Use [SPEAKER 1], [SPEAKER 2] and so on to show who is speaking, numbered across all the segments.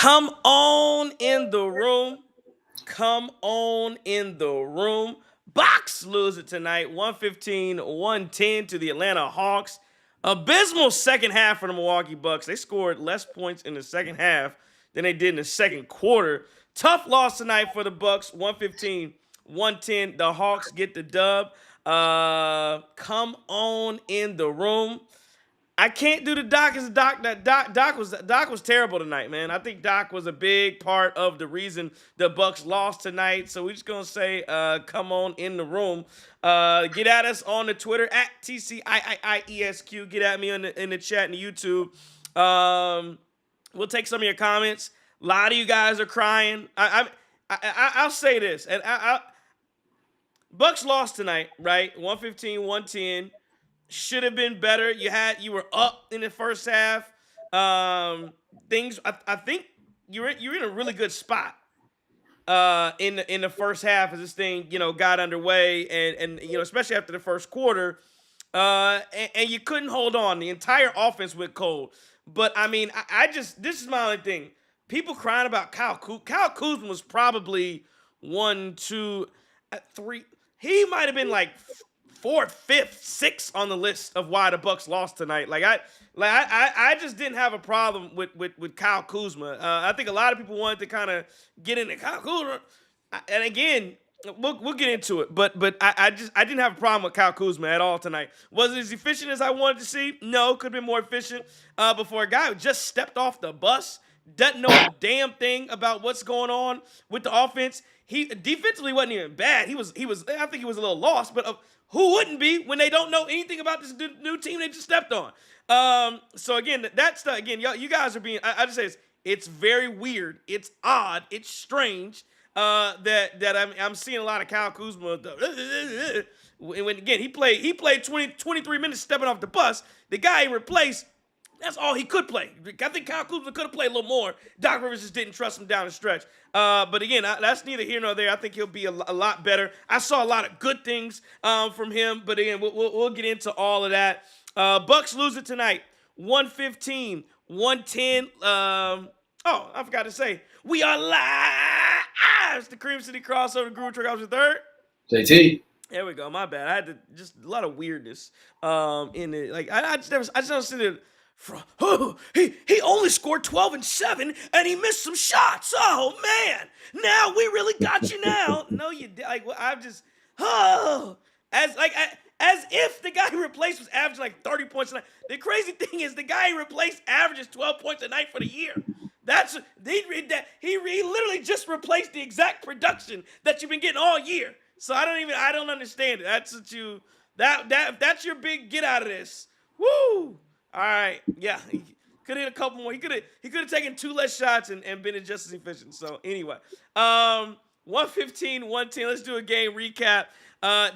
[SPEAKER 1] Come on in the room. Come on in the room. Bucks lose it tonight, 115-110 to the Atlanta Hawks. Abysmal second half for the Milwaukee Bucks. They scored less points in the second half than they did in the second quarter. Tough loss tonight for the Bucks, 115-110. The Hawks get the dub. Come on in the room. I can't do the Doc as Doc was terrible tonight, man. I think Doc was a big part of the reason the Bucks lost tonight. So we're just gonna say, come on in the room. Get at us on the Twitter at TCIIESQ. Get at me in the chat and the YouTube. We'll take some of your comments. A lot of you guys are crying. I'll say this, and Bucks lost tonight, right? 115-110. Should have been better. You were up in the first half. I think you're in a really good spot in the first half as this thing got underway and especially after the first quarter, and you couldn't hold on. The entire offense went cold. But I mean, this is my only thing. People crying about Kyle Kuzma was probably 1, 2, 3. He might have been like fourth, fifth, sixth on the list of why the Bucks lost tonight. I just didn't have a problem with Kyle Kuzma. I think a lot of people wanted to kind of get into Kyle Kuzma, and again, we'll get into it. But I didn't have a problem with Kyle Kuzma at all tonight. Was it as efficient as I wanted to see? No, could have been more efficient. But for a guy who just stepped off the bus, doesn't know a damn thing about what's going on with the offense. He defensively wasn't even bad. He was. I think he was a little lost, but. Who wouldn't be when they don't know anything about this new team they just stepped on? So again, you guys are being. I just say this. It's very weird. It's odd. It's strange that I'm seeing a lot of Kyle Kuzma. When again he played 23 minutes stepping off the bus. The guy he replaced. That's all he could play. I think Kyle Kuzma could have played a little more. Doc Rivers just didn't trust him down the stretch. But again, that's neither here nor there. I think he'll be a lot better. I saw a lot of good things from him. But again, we'll get into all of that. Bucks lose it tonight, 115-110. I forgot to say, we are live. It's the Cream City crossover. Groove Trick. I was the third.
[SPEAKER 2] JT.
[SPEAKER 1] There we go. My bad. I had to just a lot of weirdness in it. Like I just don't see it. He only scored 12 and 7, and he missed some shots. Oh man! Now we really got you. Now, no, you like. Well, I'm just as if the guy he replaced was averaging like 30 points a night. The crazy thing is, the guy he replaced averages 12 points a night for the year. He literally just replaced the exact production that you've been getting all year. So I don't understand it. That's what you that's your big get out of this. Woo! All right, yeah, he could have hit a couple more. He could have taken 2 less shots and been just as efficient. So anyway, 115-110. Let's do a game recap.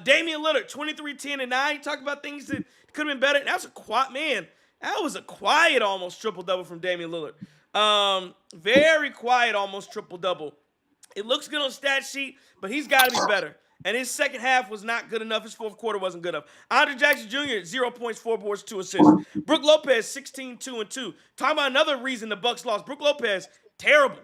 [SPEAKER 1] Damian Lillard, 23, 10, and 9. Talk about things that could have been better. That was a quiet almost triple double from Damian Lillard. Very quiet almost triple double. It looks good on stat sheet, but he's got to be better. And his second half was not good enough. His fourth quarter wasn't good enough. Andre Jackson Jr., 0 points, 4 boards, 2 assists. Brook Lopez, 16, 2, and 2. Talking about another reason the Bucks lost. Brook Lopez, terrible.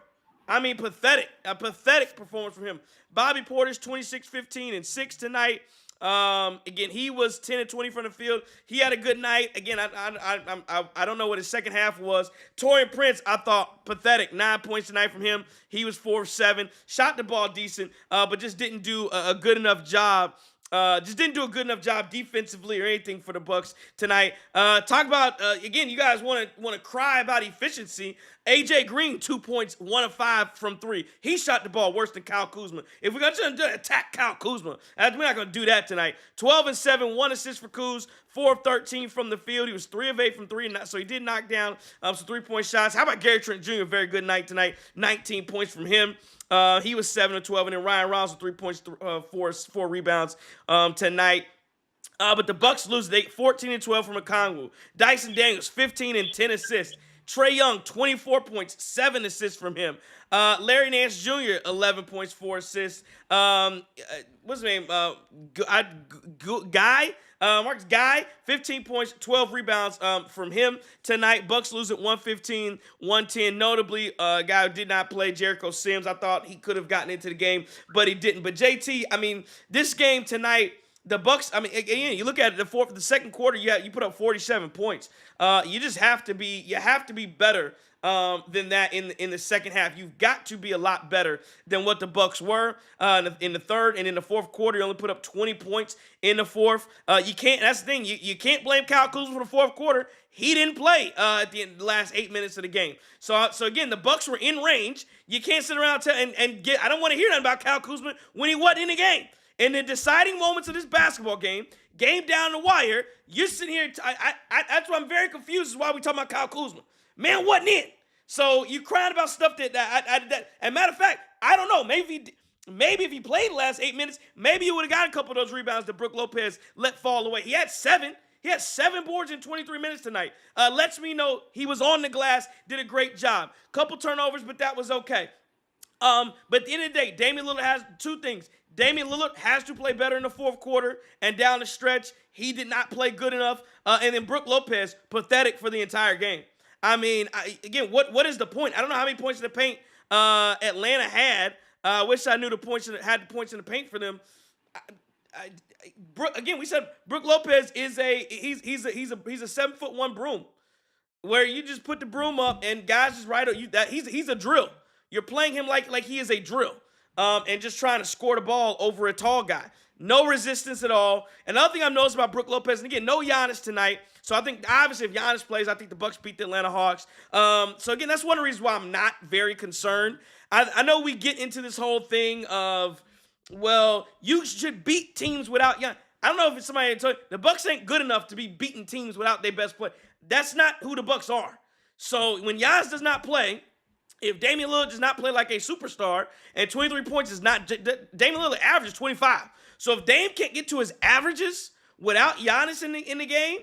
[SPEAKER 1] I mean, pathetic. A pathetic performance from him. Bobby Portis, 26, 15, and 6 tonight. Again, he was 10 and 20 from the field. He had a good night. Again, I don't know what his second half was. Taurean Prince, I thought pathetic. 9 points tonight from him. He was 4 of 7. Shot the ball decent, but just didn't do a good enough job. Just didn't do a good enough job defensively or anything for the Bucks tonight. Talk about again. You guys want to cry about efficiency. AJ Green, 2 points, 1 of 5 from 3. He shot the ball worse than Kyle Kuzma. If we're gonna attack Kyle Kuzma, we're not gonna do that tonight. 12 and 7, 1 assist for Kuz, 4 of 13 from the field. He was 3 of 8 from 3, so he did knock down some 3-point shots. How about Gary Trent Jr.? Very good night tonight. 19 points from him. He was 7 of 12, and then Ryan Rollins with 3 points, 4 rebounds tonight. But the Bucks lose 14 and 12 from Okongwu. Dyson Daniels, 15 and 10 assists. Trae Young, 24 points, 7 assists from him. Larry Nance Jr., 11 points, 4 assists. What's his name? Marcus Guy, 15 points, 12 rebounds from him tonight. Bucks lose at 115-110. Notably, a guy who did not play, Jericho Sims. I thought he could have gotten into the game, but he didn't. But JT, I mean, this game tonight, the Bucks, I mean, again, you look at it, the second quarter, you put up 47 points. You just have to be better than that in the second half. You've got to be a lot better than what the Bucks were in the third and in the fourth quarter. You only put up 20 points in the fourth. You can't. That's the thing. You can't blame Kyle Kuzma for the fourth quarter. He didn't play at the last 8 minutes of the game. So again, the Bucks were in range. You can't sit around and get. I don't want to hear nothing about Kyle Kuzma when he wasn't in the game. In the deciding moments of this basketball game down the wire, you're sitting here. That's why I'm very confused. Is why we talking about Kyle Kuzma. Man wasn't in. So you crying about stuff that and matter of fact, I don't know. Maybe if he played the last 8 minutes, maybe he would have got a couple of those rebounds that Brook Lopez let fall away. He had 7. He had 7 boards in 23 minutes tonight. Lets me know he was on the glass, did a great job. Couple turnovers, but that was okay. But at the end of the day, Damian Lillard has two things. Damian Lillard has to play better in the fourth quarter and down the stretch. He did not play good enough. And then Brook Lopez, pathetic for the entire game. I mean, again, what is the point? I don't know how many points in the paint Atlanta had. I wish I knew the points in the paint for them. Again, we said Brook Lopez is he's a 7'1" broom, where you just put the broom up and guys just right up you. That he's a drill. You're playing him like he is a drill. And just trying to score the ball over a tall guy. No resistance at all. Another thing I've noticed about Brook Lopez, and again, no Giannis tonight. So I think, obviously, if Giannis plays, I think the Bucks beat the Atlanta Hawks. So again, that's one of the reasons why I'm not very concerned. I know we get into this whole thing of, well, you should beat teams without Giannis. I don't know if it's somebody that told you, the Bucks ain't good enough to be beating teams without their best player. That's not who the Bucks are. So when Giannis does not play, if Damian Lillard does not play like a superstar, and 23 points is not, Damian Lillard averages 25. So if Dame can't get to his averages without Giannis in the game,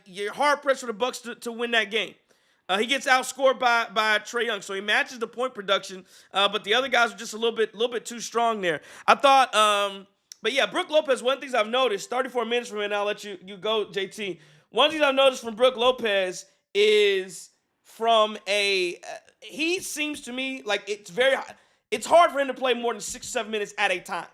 [SPEAKER 1] you're hard pressed for the Bucks to win that game. He gets outscored by Trae Young, so he matches the point production, but the other guys are just a little bit too strong there. I thought, but yeah, Brook Lopez. One of the things I've noticed, 34 minutes from it, and I'll let you go, JT. One of the things I've noticed from Brook Lopez is he seems to me like it's hard for him to play more than 6 or 7 minutes at a time.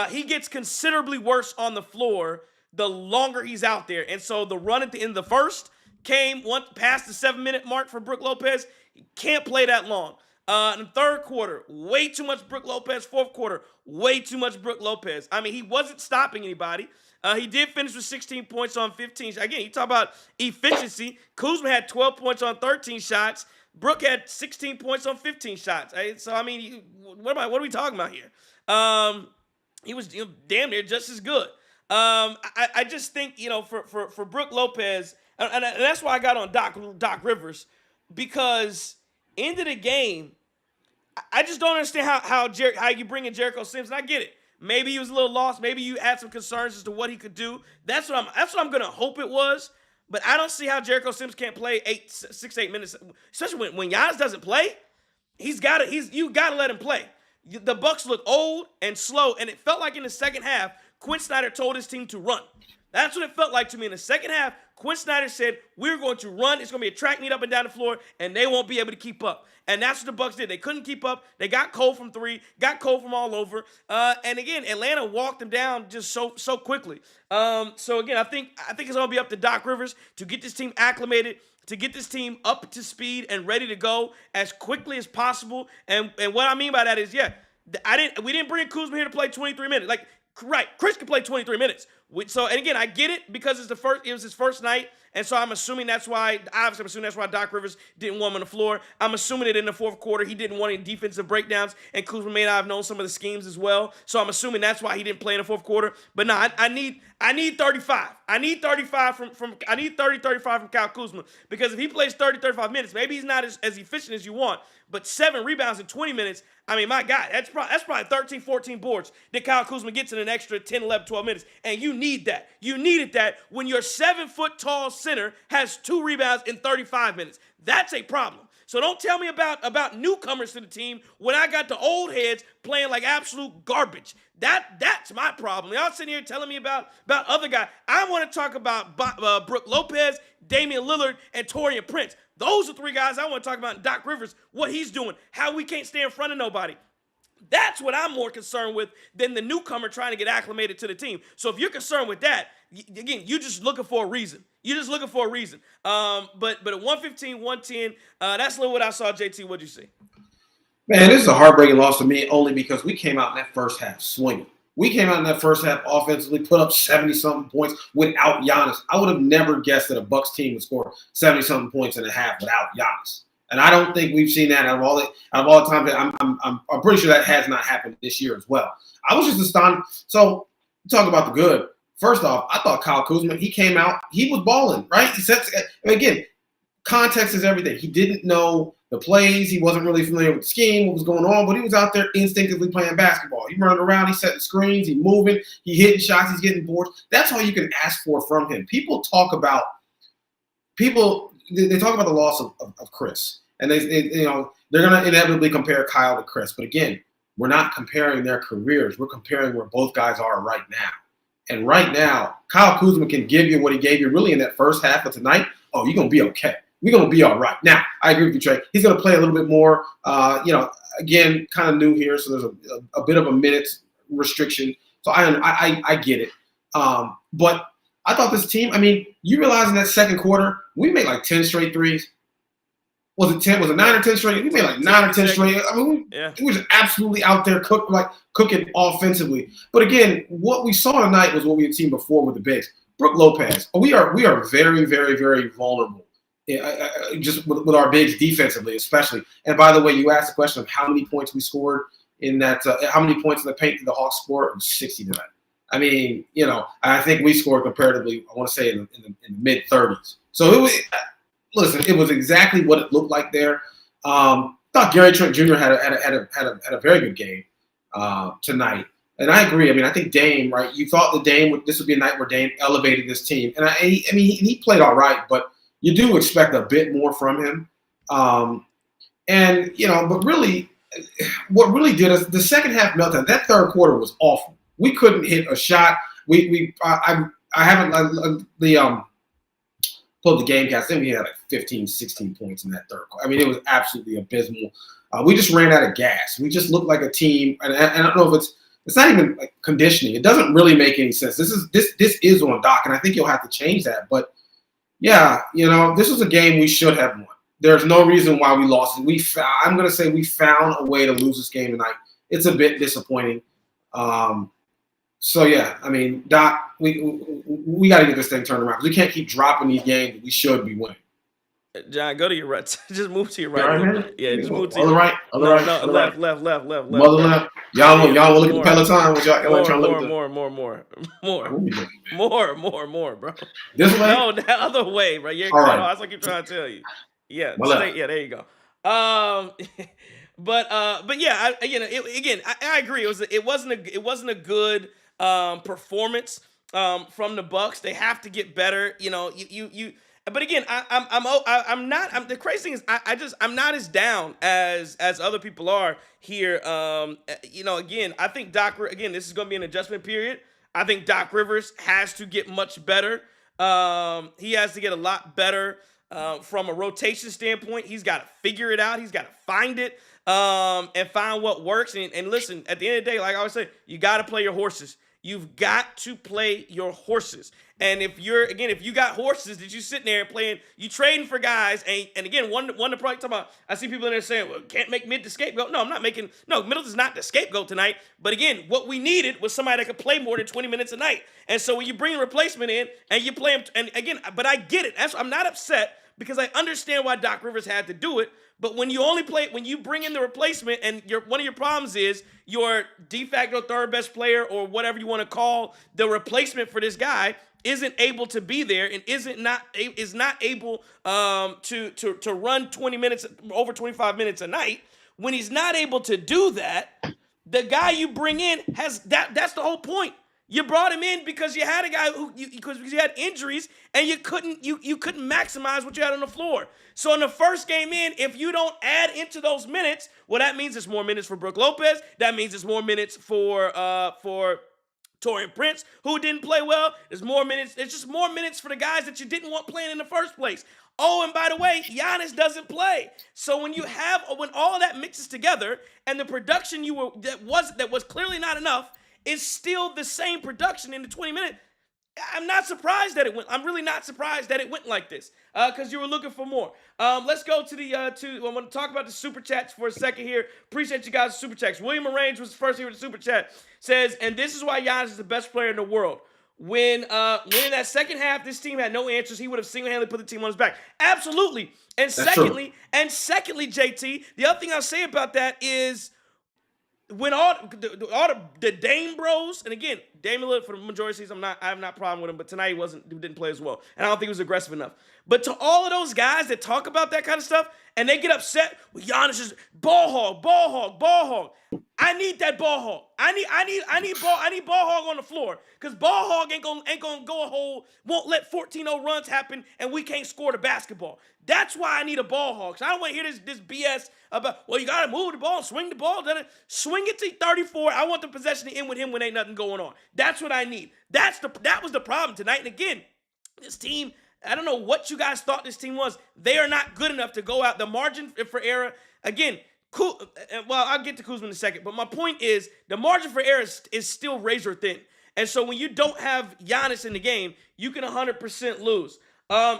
[SPEAKER 1] He gets considerably worse on the floor the longer he's out there. And so the run at the end of the first came past the 7-minute mark for Brook Lopez. He can't play that long. In the third quarter, way too much Brook Lopez. Fourth quarter, way too much Brook Lopez. I mean, he wasn't stopping anybody. He did finish with 16 points on 15. Again, you talk about efficiency. Kuzma had 12 points on 13 shots. Brook had 16 points on 15 shots. So, I mean, what are we talking about here? He was damn near just as good. I just think, for Brook Lopez, and that's why I got on Doc Rivers, because end of the game, I just don't understand how you bring in Jericho Sims. And I get it. Maybe he was a little lost. Maybe you had some concerns as to what he could do. That's what I'm gonna hope it was. But I don't see how Jericho Sims can't play 8 minutes, especially when Giannis doesn't play. You gotta let him play. The Bucks look old and slow, and it felt like in the second half, Quinn Snyder told his team to run. That's what it felt like to me in the second half. Quinn Snyder said, we're going to run. It's going to be a track meet up and down the floor, and they won't be able to keep up. And that's what the Bucks did. They couldn't keep up. They got cold from 3, got cold from all over. And again, Atlanta walked them down just so quickly. So again, I think it's going to be up to Doc Rivers to get this team acclimated, to get this team up to speed and ready to go as quickly as possible. And what I mean by that is, we didn't bring Kuzma here to play 23 minutes. Like, right, Chris can play 23 minutes. And again, I get it because it was his first night, and so I'm assuming that's why Doc Rivers didn't want him on the floor. I'm assuming that in the fourth quarter he didn't want any defensive breakdowns, and Kuzma may not have known some of the schemes as well. So I'm assuming that's why he didn't play in the fourth quarter. But no, I I need 35. I need 35 I need 30, 35 from Kyle Kuzma, because if he plays 30, 35 minutes, maybe he's not as efficient as you want, but 7 rebounds in 20 minutes, I mean, my God, that's probably 13, 14 boards that Kyle Kuzma gets in an extra 10, 11, 12 minutes, and you need that. You needed that when your 7-foot-tall center has 2 rebounds in 35 minutes. That's a problem. So don't tell me about newcomers to the team when I got the old heads playing like absolute garbage. That's my problem. Y'all sitting here telling me about other guys. I want to talk about Brook Lopez, Damian Lillard, and Taurean Prince. Those are 3 guys I want to talk about. Doc Rivers, what he's doing, how we can't stay in front of nobody. That's what I'm more concerned with than the newcomer trying to get acclimated to the team. So if you're concerned with that, again, you're just looking for a reason. You're just looking for a reason. But at 115, 110, that's a little what I saw. JT, what'd you see?
[SPEAKER 2] Man, this is a heartbreaking loss to me only because we came out in that first half swinging. We came out in that first half offensively, put up 70-something points without Giannis. I would have never guessed that a Bucks team would score 70-something points in a half without Giannis. And I don't think we've seen that out of all the time. I'm pretty sure that has not happened this year as well. I was just astonished. So talk about the good. First off, I thought Kyle Kuzma, he came out, he was balling, right? Again, context is everything. He didn't know the plays. He wasn't really familiar with the scheme, what was going on, but he was out there instinctively playing basketball. He running around, he setting screens, he moving, he hitting shots, he's getting boards. That's all you can ask for from him. They talk about the loss of Chris, and they're going to inevitably compare Kyle to Chris. But again, we're not comparing their careers. We're comparing where both guys are right now. And right now, Kyle Kuzma can give you what he gave you really in that first half of tonight. Oh, you're going to be okay. We're going to be all right. Now, I agree with you, Trey. He's going to play a little bit more. Again, kind of new here, so there's a bit of a minutes restriction. So I get it. But I thought this team, I mean, you realize in that second quarter, we made like 10 straight threes. Was it 10? Was it 9 or 10 straight? We made like 9 or 10 straight. I mean, we were just absolutely out there cooking offensively. But again, what we saw tonight was what we had seen before with the bigs. Brook Lopez, we are very, very, very vulnerable. Just with our bigs defensively, especially. And by the way, you asked the question of how many points we scored in that. How many points in the paint did the Hawks score? It was 60 tonight. I mean, I think we scored comparatively. I want to say in the mid 30s. So it was. Listen, it was exactly what it looked like there. Thought Gary Trent Jr. had a very good game tonight. And I agree. I mean, I think Dame, right? You thought this would be a night where Dame elevated this team. And he played all right, but you do expect a bit more from him. But really, what really did us, the second half meltdown, that third quarter was awful. We couldn't hit a shot. I haven't pulled the game cast. I think we had like 15, 16 points in that third quarter. I mean, it was absolutely abysmal. We just ran out of gas. We just looked like a team. And I don't know if it's not even like conditioning. It doesn't really make any sense. This is on Doc, and I think you'll have to change that. But yeah, this was a game we should have won. There's no reason why we lost it. I'm going to say we found a way to lose this game tonight. It's a bit disappointing. So yeah, I mean, Doc, we got to get this thing turned around. We can't keep dropping these games that we should be winning.
[SPEAKER 1] John, go to your right. Just move to your right.
[SPEAKER 2] Right,
[SPEAKER 1] yeah, just move to
[SPEAKER 2] your
[SPEAKER 1] right.
[SPEAKER 2] Right.
[SPEAKER 1] Left.
[SPEAKER 2] Mother left. Y'all will look at the Peloton. Y'all trying to look at
[SPEAKER 1] more, bro.
[SPEAKER 2] This way?
[SPEAKER 1] No, the other way, bro. You're cut off. That's what I'm trying to tell you. Yeah, there you go. But yeah, I agree. It wasn't a good performance from the Bucks. They have to get better. But again, I'm not. The crazy thing is, I'm not as down as other people are here. Again, I think this is going to be an adjustment period. I think Doc Rivers has to get much better. He has to get a lot better from a rotation standpoint. He's got to figure it out. He's got to find it and find what works. And listen, at the end of the day, like I always say, you got to play your horses. You've got to play your horses. And if you got horses that you sitting there playing, you trading for guys, and again, one to probably talk about, I see people in there saying, well, can't make Mid the scapegoat. No, Middleton's not the scapegoat tonight. But again, what we needed was somebody that could play more than 20 minutes a night. And so when you bring a replacement in and you play him, and again, but I get it. I'm not upset because I understand why Doc Rivers had to do it. But when you bring in the replacement, and one of your problems is your de facto third best player, or whatever you want to call the replacement for this guy, isn't able to be there and is not able to run 20 minutes, over 25 minutes a night. When he's not able to do that, the guy you bring in has that's the whole point. You brought him in because you had a guy because you had injuries, and you couldn't maximize what you had on the floor. So in the first game in, if you don't add into those minutes, well, that means it's more minutes for Brook Lopez. That means it's more minutes for Taurean Prince, who didn't play well. There's more minutes. It's just more minutes for the guys that you didn't want playing in the first place. Oh, and by the way, Giannis doesn't play. So when all that mixes together, and the production that was clearly not enough is still the same production in the 20 minutes, I'm not surprised that it went. I'm really not surprised that it went like this, because you were looking for more. Let's go to I want to talk about the super chats for a second here. Appreciate you guys' super chats. William Arrange was the first here with the super chat. Says, and this is why Giannis is the best player in the world. When in that second half, this team had no answers, he would have single-handedly put the team on his back. Absolutely. And secondly, JT, the other thing I'll say about that is, when all the Dame bros, and again, Dame Lillard for the majority of the season, I have not a problem with him, but tonight he didn't play as well, and I don't think he was aggressive enough. But to all of those guys that talk about that kind of stuff, and they get upset with Giannis is ball hog. I need that ball hog. I need ball hog on the floor, because ball hog ain't gonna go a hole, won't let 14-0 runs happen, and we can't score the basketball. That's why I need a ball hog. Because I don't want to hear this BS about, well, you got to move the ball, swing the ball. Swing it to 34. I want the possession to end with him when ain't nothing going on. That's what I need. That was the problem tonight. And again, this team, I don't know what you guys thought this team was. They are not good enough to go out. The margin for error, again, well, I'll get to Kuzma in a second. But my point is, the margin for error is still razor thin. And so when you don't have Giannis in the game, you can 100% lose.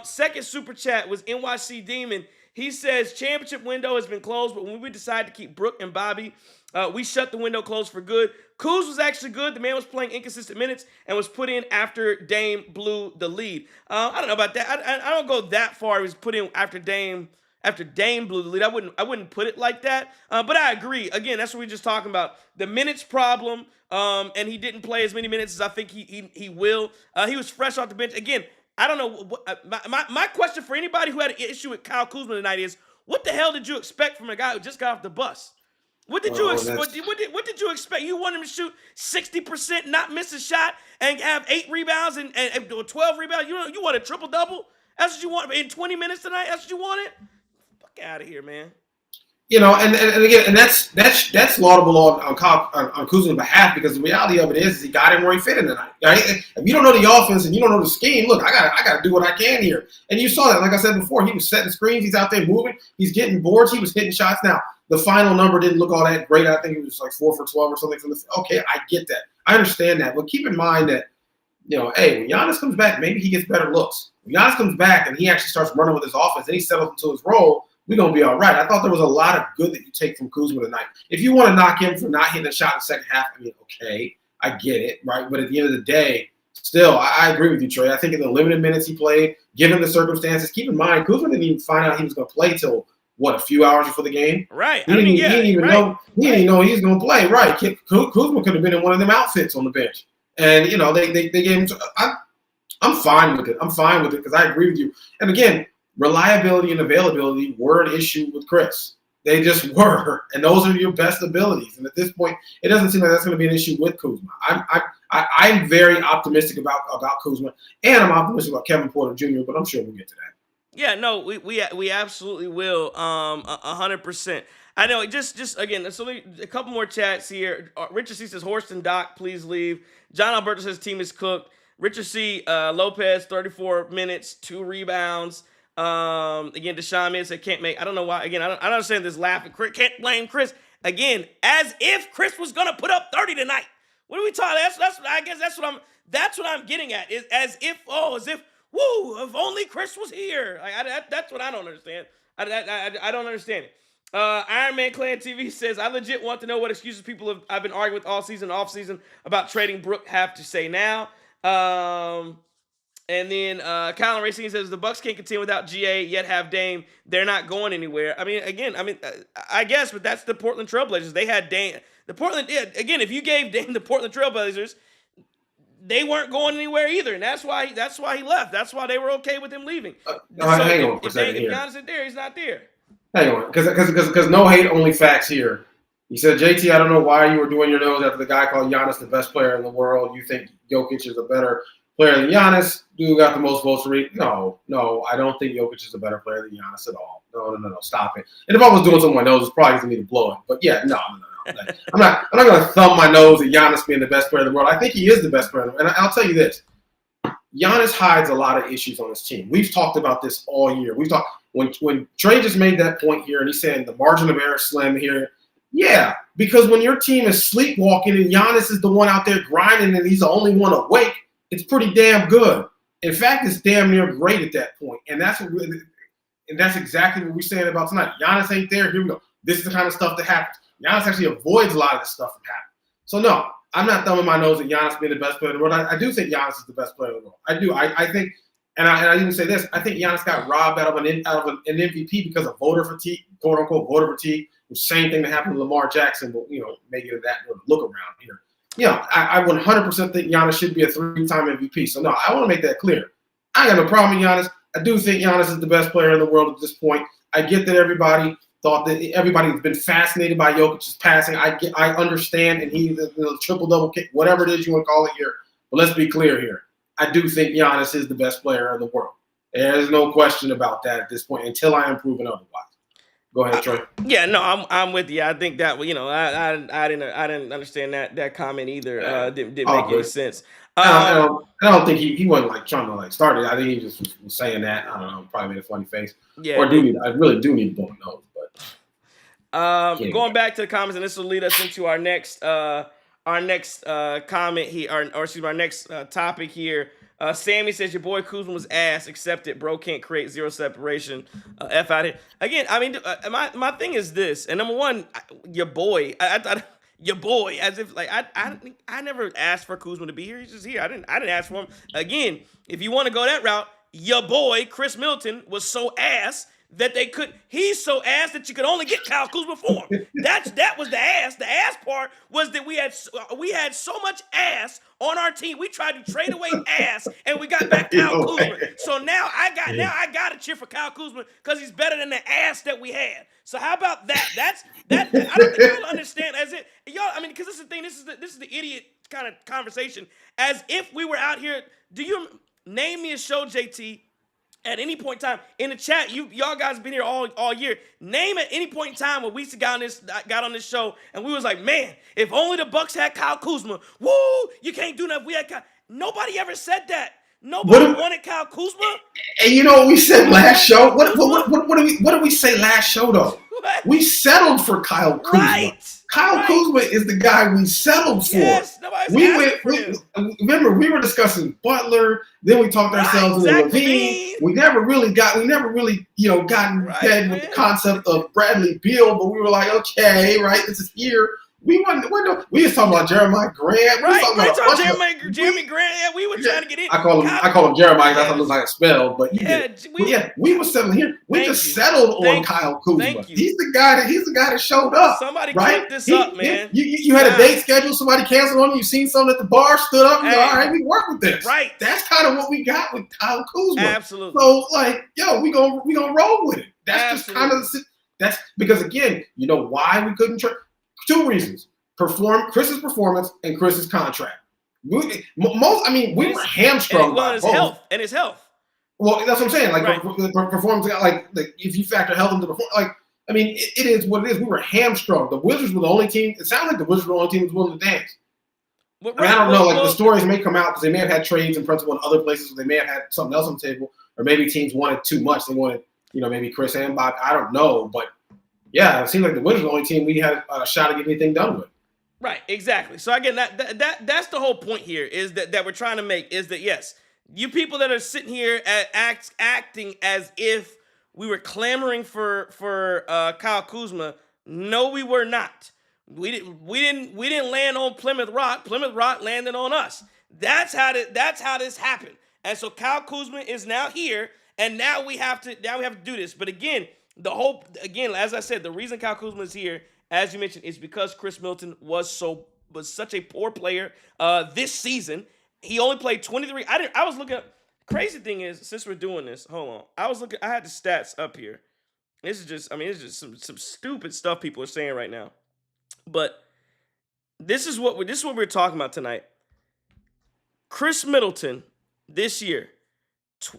[SPEAKER 1] Second super chat was NYC Demon. He says, championship window has been closed, but when we decided to keep Brook and Bobby, we shut the window closed for good. Kuz was actually good. The man was playing inconsistent minutes and was put in after Dame blew the lead. I don't know about that. I don't go that far. He was put in after Dame blew the lead. I wouldn't put it like that. But I agree. Again, that's what we were just talking about. The minutes problem, and he didn't play as many minutes as I think he will. He was fresh off the bench. Again, I don't know. My question for anybody who had an issue with Kyle Kuzma tonight is, what the hell did you expect from a guy who just got off the bus? What did you expect? What did you expect? You want him to shoot 60%, not miss a shot, and have 8 rebounds and 12 rebounds? You want a triple double? That's what you want in 20 minutes tonight? That's what you wanted? Fuck out of here, man.
[SPEAKER 2] And again, and that's laudable on Kuzma's behalf, because the reality of it is he got him where he fit in tonight. Right? If you don't know the offense and you don't know the scheme, look, I got to do what I can here. And you saw that, like I said before, he was setting screens, he's out there moving, he's getting boards, he was hitting shots. Now, the final number didn't look all that great. I think it was like 4 for 12 or something. Okay, I get that, I understand that, but keep in mind that, hey, when Giannis comes back, maybe he gets better looks. When Giannis comes back and he actually starts running with his offense and he settles into his role, we're going to be all right. I thought there was a lot of good that you take from Kuzma tonight. If you want to knock him for not hitting a shot in the second half, I mean, okay, I get it, right? But at the end of the day, still, I agree with you, Trey. I think in the limited minutes he played, given the circumstances, keep in mind, Kuzma didn't even find out he was going to play till, a few hours before the game?
[SPEAKER 1] Right.
[SPEAKER 2] He didn't even know he was going to play. Right. Kuzma could have been in one of them outfits on the bench. And, they gave him – I'm fine with it. Because I agree with you. And, again, reliability and availability were an issue with Chris. They just were, and those are your best abilities. And at this point, it doesn't seem like that's going to be an issue with Kuzma. I'm very optimistic about Kuzma, and I'm optimistic about Kevin Porter Jr., but I'm sure we'll get to that.
[SPEAKER 1] Yeah, no, we absolutely will, 100%. I know, just again, so a couple more chats here. Richard C. says, Horst and Doc, please leave. John Alberto says, team is cooked. Richard C. Lopez, 34 minutes, 2 rebounds. Again, Deshaun Mid said can't make. I don't know why. Again, I don't understand this laughing. Can't blame Chris. Again, as if Chris was gonna put up 30 tonight. What are we talking? I guess that's what I'm getting at. Is as if if only Chris was here. That's what I don't understand. I don't understand it. Iron Man Clan TV says, I legit want to know what excuses people I've been arguing with all season, off season about trading Brook have to say now. And then Colin Racing says the Bucks can't continue without GA yet have Dame. They're not going anywhere. I mean, again, I guess, but that's the Portland Trailblazers. They had Dame. The Portland, yeah, again, if you gave Dame the Portland Trailblazers, they weren't going anywhere either, and that's why he left. That's why they were okay with him leaving.
[SPEAKER 2] Hang on for a second here.
[SPEAKER 1] If Giannis isn't there, he's not there.
[SPEAKER 2] Hang on, because no hate, only facts here. He said, JT, I don't know why you were doing your nose after the guy called Giannis the best player in the world. You think Jokic is a better player than Giannis? Dude got the most votes to read. No, I don't think Jokic is a better player than Giannis at all. No, stop it. And if I was doing something with my nose, it's probably going to me to blow it. But yeah, no. I'm not going to thumb my nose at Giannis being the best player in the world. I think he is the best player. And I'll tell you this. Giannis hides a lot of issues on his team. We've talked about this all year. We've talked when Trey just made that point here, and he's saying the margin of error is slim here. Yeah, because when your team is sleepwalking and Giannis is the one out there grinding and he's the only one awake, it's pretty damn good. In fact, it's damn near great at that point. And that's exactly what we're saying about tonight. Giannis ain't there. Here we go. This is the kind of stuff that happens. Giannis actually avoids a lot of this stuff from happening. So no, I'm not thumbing my nose at Giannis being the best player in the world. I do think Giannis is the best player in the world. I do. I think, and I even say this. I think Giannis got robbed out of an MVP because of voter fatigue, quote unquote voter fatigue. The same thing that happened to Lamar Jackson, but make it that look around here. I 100% think Giannis should be a 3-time MVP. So no, I want to make that clear. I got no problem with Giannis. I do think Giannis is the best player in the world at this point. I get that everybody's been fascinated by Jokic's passing. I understand, and he the triple-double kick, whatever it is you want to call it here. But let's be clear here. I do think Giannis is the best player in the world. There's no question about that at this point until I am proven otherwise. Go ahead, Troy.
[SPEAKER 1] Yeah, no, I'm with you. I think that I didn't understand that comment either. Didn't make any sense.
[SPEAKER 2] I don't think he wasn't trying to start it. I think he just was saying that. I don't know. Probably made a funny face. Yeah. Or I really do need to blow my nose, but.
[SPEAKER 1] Going back to the comments, and this will lead us into our next comment here, our next topic here. Sammy says your boy Kuzma was ass, except it bro can't create zero separation. F out here. Again, I mean, my thing is this, and number one, your boy, your boy, as if I never asked for Kuzma to be here. He's just here. I didn't ask for him. Again, if you want to go that route, your boy Chris Middleton was so ass that he's so ass that you could only get Kyle Kuzma for him. That was the ass. The ass part was that we had so much ass on our team. We tried to trade away ass, and we got back Kyle Kuzma. So now I got to cheer for Kyle Kuzma because he's better than the ass that we had. So how about that? I don't think y'all understand y'all. I mean, because this is the thing. This is the idiot kind of conversation. As if we were out here. Do you name me a show, JT? At any point in time in the chat, y'all guys have been here all year. Name at any point in time when we got on this show and we was like, man, if only the Bucks had Kyle Kuzma, woo, you can't do nothing. We had Kyle. Nobody ever said that. Nobody wanted Kyle Kuzma.
[SPEAKER 2] And you know what we said last show? What did we say last show though? What? We settled for Kyle Kuzma.
[SPEAKER 1] Right.
[SPEAKER 2] Kyle Kuzma is the guy we settled for.
[SPEAKER 1] Yes,
[SPEAKER 2] remember, we were discussing Butler. Then we talked ourselves into Levine. We never really gotten dead with the concept of Bradley Beal, but we were like, okay, right, this is here. We was talking about Jeremiah Grant.
[SPEAKER 1] Right, we were talking about Jeremy Grant. Yeah, we were trying to get in.
[SPEAKER 2] I call him Jeremiah. That's what looks like a spell, but we were settling here. We just settled on Kyle Kuzma. He's the guy that showed up.
[SPEAKER 1] Somebody clip this up, man.
[SPEAKER 2] You had a date scheduled. Somebody canceled on you. You seen something at the bar, stood up. And all right, we work with this.
[SPEAKER 1] Right.
[SPEAKER 2] That's kind of what we got with Kyle Kuzma.
[SPEAKER 1] Absolutely.
[SPEAKER 2] So we gonna roll with it. That's just kind of that's because again, you know why we couldn't trade. Two reasons: Chris's performance and Chris's contract. We were hamstrung by both.
[SPEAKER 1] His health.
[SPEAKER 2] Well, that's what I'm saying. Performance, if you factor health into performance, it is what it is. We were hamstrung. The Wizards were the only team. It sounds like the Wizards were the only team that was willing to dance. I don't know. The stories may come out because they may have had trades in principle in other places. They may have had something else on the table, or maybe teams wanted too much. They wanted, maybe Chris and Bob. I don't know, but. Yeah, it seems like the Wizards are the only team we had a shot at getting anything done with.
[SPEAKER 1] Right, exactly. So again, that's the whole point here is that we're trying to make is that yes, you people that are sitting here acting as if we were clamoring for Kyle Kuzma. No, we were not. We didn't land on Plymouth Rock. Plymouth Rock landed on us. That's how this happened. And so Kyle Kuzma is now here, and now we have to do this. But again, as I said, the reason Kyle Kuzma is here, as you mentioned, is because Chris Middleton was such a poor player this season. He only played 23. I was looking up. Crazy thing is, since we're doing this, hold on. I had the stats up here. This is just, it's just some stupid stuff people are saying right now. But this is what we're talking about tonight. Chris Middleton this year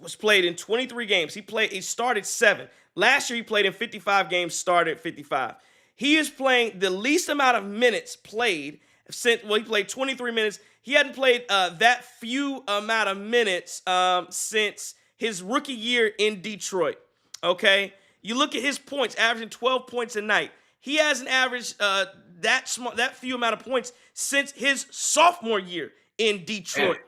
[SPEAKER 1] was played in 23 games. He started 7. Last year he played in 55 games, started 55. He is playing the least amount of minutes played since, he played 23 minutes. He hadn't played that few amount of minutes since his rookie year in Detroit. Okay? You look at his points, averaging 12 points a night. He hasn't averaged that few amount of points since his sophomore year in Detroit.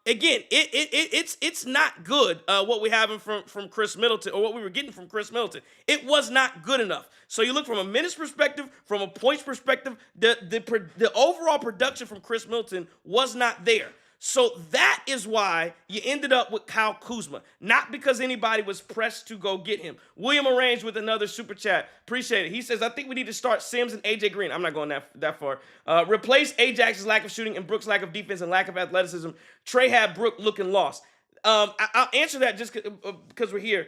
[SPEAKER 1] Again, it's not good what we have from Chris Middleton, or what we were getting from Chris Middleton. It was not good enough. So you look from a minutes perspective, from a points perspective, the overall production from Chris Middleton was not there. So that is why you ended up with Kyle Kuzma. Not because anybody was pressed to go get him. William Arrange with another super chat. Appreciate it. He says, I think we need to start Sims and AJ Green. I'm not going that far. Replace Ajax's lack of shooting and Brook's lack of defense and lack of athleticism. Trey had Brook looking lost. I'll answer that just because we're here.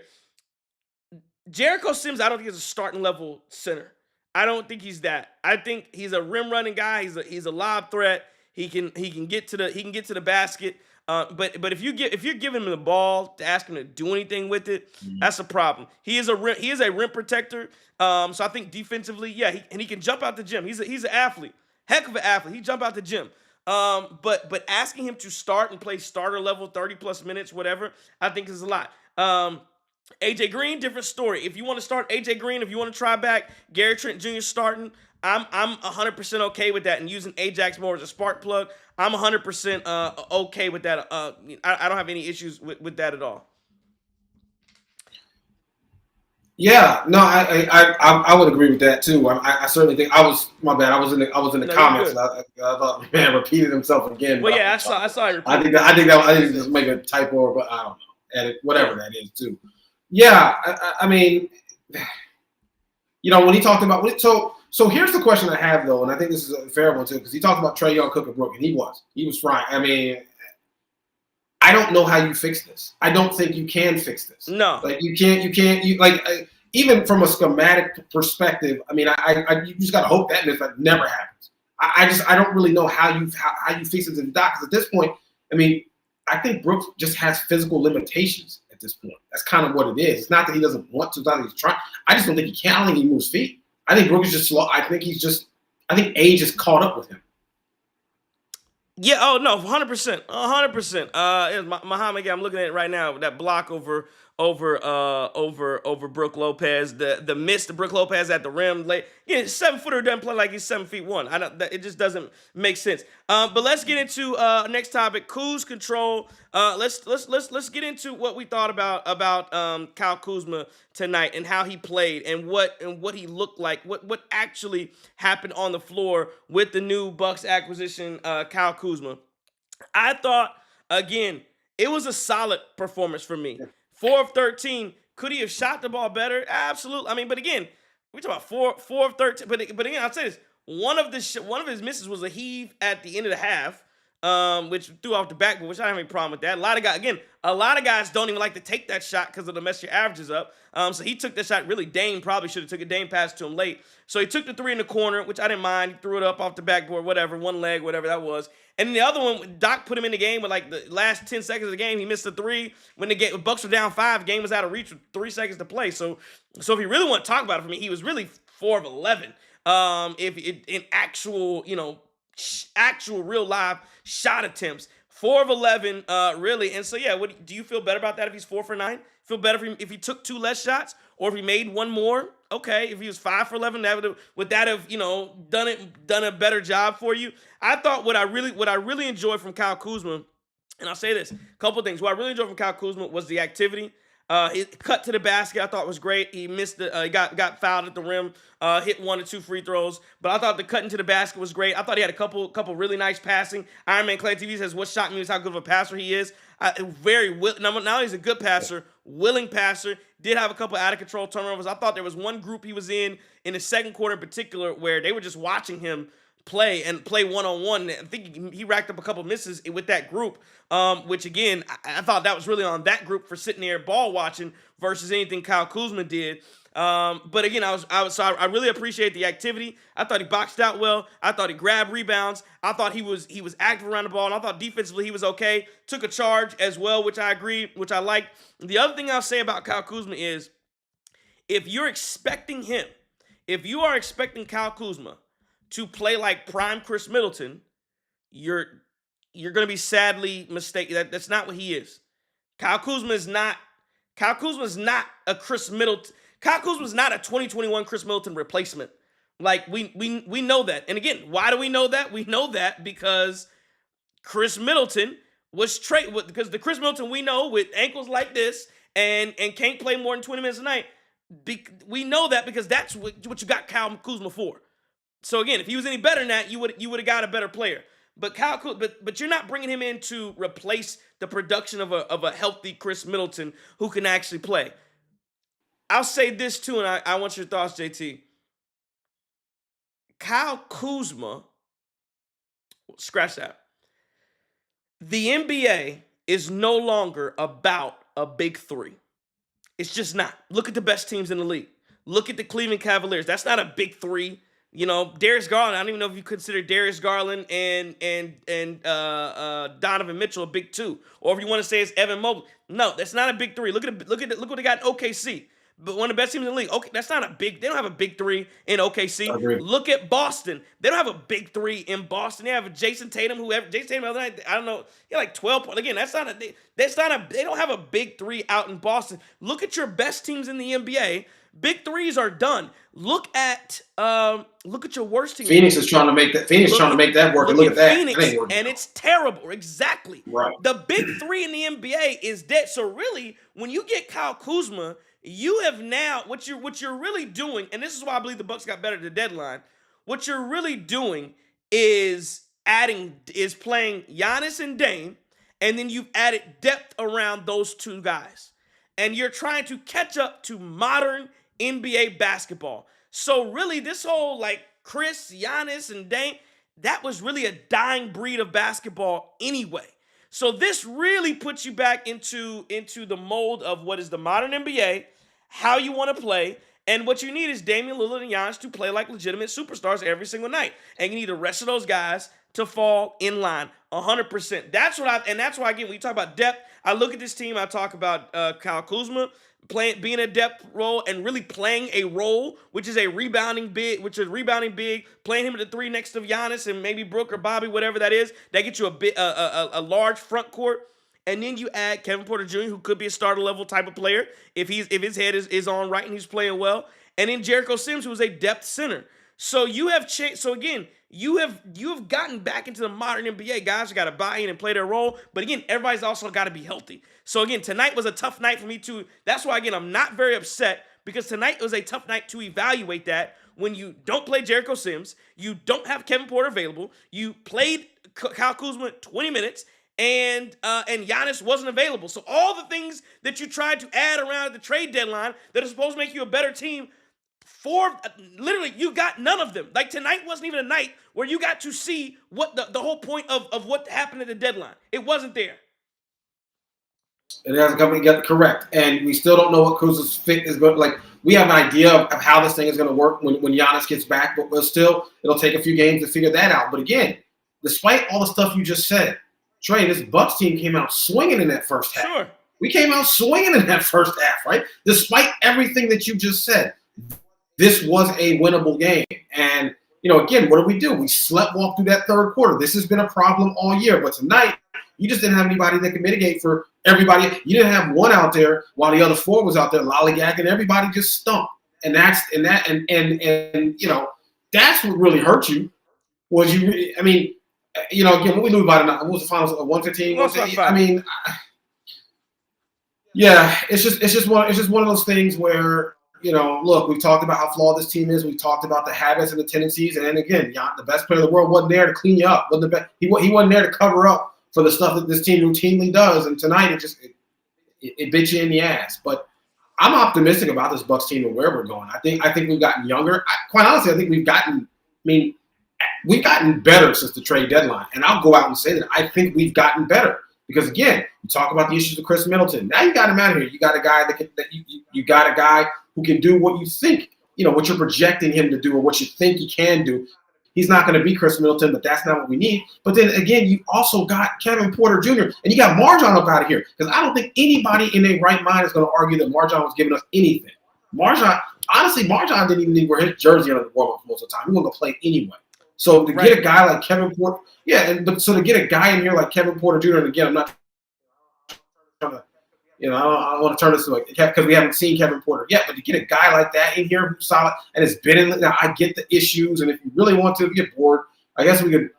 [SPEAKER 1] Jericho Sims, I don't think is a starting level center. I don't think he's that. I think he's a rim running guy. He's a lob threat. He can get to the basket. But if you're giving him the ball to ask him to do anything with it, that's a problem. He is a rim protector. So I think defensively, yeah, he can jump out the gym. He's an athlete, heck of an athlete. He jump out the gym. But asking him to start and play starter level 30 plus minutes, whatever, I think is a lot. AJ Green, different story. If you want to start AJ Green, if you want to try back Gary Trent Jr. starting, I'm 100% okay with that, and using Ajax more as a spark plug, I'm 100% okay with that. I don't have any issues with that at all.
[SPEAKER 2] Yeah, no, I would agree with that too. I certainly think my bad. I was in the comments. I thought man repeated himself again.
[SPEAKER 1] Well, yeah, I saw it.
[SPEAKER 2] I think just make a typo, but I don't know. Edit whatever that is too. Yeah, I mean, when he talked about so here's the question I have though, and I think this is a fair one too, because he talked about Trae Young, Cook, and Brook, and he was frying. I mean, I don't know how you fix this. I don't think you can fix this.
[SPEAKER 1] No,
[SPEAKER 2] like you can't. Even from a schematic perspective, I mean, you just gotta hope that never happens. I don't really know how you fix it to the doc, because at this point, I mean, I think Brook just has physical limitations at this point. That's kind of what it is. It's not that he doesn't want to, it's not that he's trying. I just don't think he can. I don't think he moves feet. I think Brook is just slow. I think age is caught up with him.
[SPEAKER 1] Yeah, oh no, 100%. 100%. Muhammad, I'm looking at it right now, that block over Brook Lopez, the miss to Brook Lopez at the rim. 7-footer doesn't play like he's 7'1". It just doesn't make sense. But let's get into next topic, Kuz control. Let's get into what we thought about Kyle Kuzma tonight, and how he played, and what he looked like, what actually happened on the floor with the new Bucks acquisition, Kyle Kuzma. I thought, again, it was a solid performance for me. 4 of 13. Could he have shot the ball better? Absolutely. I mean, but again, we're talking about 4 of 13. But again, I'll say this: one of his misses was a heave at the end of the half, which threw off the backboard, which I don't have any problem with that. A lot of guys don't even like to take that shot because it'll mess your averages up. So he took that shot. Really, Dame probably should have took it. Dame passed to him late. So he took the 3 in the corner, which I didn't mind. He threw it up off the backboard, whatever, one leg, whatever that was. And then the other one, Doc put him in the game with like the last 10 seconds of the game. He missed a 3 when the Bucks were down 5. Game was out of reach with 3 seconds to play. So if you really want to talk about it for me, he was really 4 of 11. In actual, actual real live shot attempts, 4 of 11, really. And so, yeah, do you feel better about that if he's 4 for 9? Feel better if he took 2 less shots, or if he made 1 more? Okay, if he was 5 for 11, would that have done a better job for you? I thought what I really enjoyed from Kyle Kuzma, and I'll say this, a couple things. What I really enjoyed from Kyle Kuzma was the activity. He cut to the basket, I thought was great. He missed he got fouled at the rim, hit 1 or 2 free throws. But I thought the cut into the basket was great. I thought he had a couple really nice passing. Iron Man Clay TV says what shocked me was how good of a passer he is. Now he's a good passer, willing passer. Did have a couple out of control turnovers. I thought there was one group he was in the second quarter in particular where they were just watching him play one-on-one. I think he racked up a couple misses with that group, which again, I thought that was really on that group for sitting there ball watching versus anything Kyle Kuzma did. But again, I really appreciate the activity. I thought he boxed out well. I thought he grabbed rebounds. I thought he was active around the ball, and I thought defensively he was okay. Took a charge as well, which I agree, which I like. The other thing I'll say about Kyle Kuzma is if you are expecting Kyle Kuzma to play like prime Chris Middleton, you're going to be sadly mistaken. That's not what he is. Kyle Kuzma is not a Chris Middleton. Kyle Kuzma is not a 2021 Chris Middleton replacement. Like we know that. And again, why do we know that? We know that because Chris Middleton was traded because the Chris Middleton we know with ankles like this and can't play more than 20 minutes a night. We know that because that's what you got Kyle Kuzma for. So again, if he was any better than that, you would have got a better player. But but you're not bringing him in to replace the production of a healthy Chris Middleton who can actually play. I'll say this too, and I want your thoughts, JT. Kyle Kuzma, scratch that. The NBA is no longer about a big three. It's just not. Look at the best teams in the league. Look at the Cleveland Cavaliers. That's not a big three. You know, Darius Garland, I don't even know if you consider Darius Garland and Donovan Mitchell a big two, or if you want to say it's Evan Mobley. No, that's not a big three. Look what they got in OKC. But one of the best teams in the league. Okay, that's not they don't have a big three in OKC. Look at Boston. They don't have a big three in Boston. They have Jason Tatum, Jason Tatum the other night, I don't know, he had like 12 points. Again, they don't have a big three out in Boston. Look at your best teams in the NBA. Big threes are done. Look at your worst team.
[SPEAKER 2] Phoenix is trying to make that work. And look at that.
[SPEAKER 1] Phoenix, and it's terrible. Exactly.
[SPEAKER 2] Right.
[SPEAKER 1] The big three in the NBA is dead. So really, when you get Kyle Kuzma, you have now what you're really doing, and this is why I believe the Bucks got better at the deadline. What you're really doing is playing Giannis and Dame, and then you've added depth around those two guys. And you're trying to catch up to modern NBA basketball. So really, this whole like Chris, Giannis, and Dame, that was really a dying breed of basketball anyway. So this really puts you back into the mold of what is the modern NBA, how you want to play, and what you need is Damian Lillard and Giannis to play like legitimate superstars every single night. And you need the rest of those guys to fall in line 100%. That's why again, when you talk about depth, I look at this team, I talk about Kyle Kuzma being a depth role and really playing a role, which is rebounding big, playing him at the three next to Giannis and maybe Brook or Bobby, whatever that is. That gets you a large front court. And then you add Kevin Porter Jr., who could be a starter level type of player if his head is on right and he's playing well. And then Jericho Sims, who is a depth center. So you have changed. So again, you have gotten back into the modern NBA. Guys got to buy in and play their role. But again, everybody's also got to be healthy. So again, tonight was a tough night for me too. That's why again, I'm not very upset because tonight was a tough night to evaluate that when you don't play Jericho Sims, you don't have Kevin Porter available, you played Kyle Kuzma 20 minutes, and Giannis wasn't available. So all the things that you tried to add around at the trade deadline that are supposed to make you a better team, literally, you got none of them. Like tonight wasn't even a night where you got to see what the whole point of what happened at the deadline. It wasn't there.
[SPEAKER 2] It hasn't come together correct, and we still don't know what Kuzma's fit is going. Like we have an idea of how this thing is going to work when Giannis gets back, but still, it'll take a few games to figure that out. But again, despite all the stuff you just said, Trey, this Bucks team came out swinging in that first half.
[SPEAKER 1] Sure.
[SPEAKER 2] We came out swinging in that first half, right? Despite everything that you just said, this was a winnable game. And, again, what do? We sleptwalked through that third quarter. This has been a problem all year. But tonight, you just didn't have anybody that could mitigate for everybody. You didn't have one out there while the other four was out there lollygagging. Everybody just stumped. And that's what really hurt you was again, what we lose by tonight. What was the finals? 115? I mean, Yeah, it's just one of those things where look, we've talked about how flawed this team is. We've talked about the habits and the tendencies, and then again, the best player in the world wasn't there to clean you up. Wasn't the best, he wasn't there to cover up for the stuff that this team routinely does. And tonight, it bit you in the ass. But I'm optimistic about this Bucks team and where we're going. I think we've gotten younger. Quite honestly, I think we've gotten. I mean, we've gotten better since the trade deadline, and I'll go out and say that I think we've gotten better. Because again, you talk about the issues of Chris Middleton. Now you got him out of here. You got a guy you got a guy who can do what you think, what you're projecting him to do or what you think he can do. He's not going to be Chris Middleton, but that's not what we need. But then again, you also got Kevin Porter Jr. and you got Marjon up out of here. Because I don't think anybody in their right mind is going to argue that Marjon was giving us anything. Marjon didn't even need to wear his jersey under the warm-up most of the time. He wasn't going to play anyway. So to get a guy like Kevin Porter, so to get a guy in here like Kevin Porter Jr. And again, I'm not trying to, I don't want to turn this to because we haven't seen Kevin Porter yet. But to get a guy like that in here who's solid and has been in, now I get the issues, and if you really want to get bored, I guess we could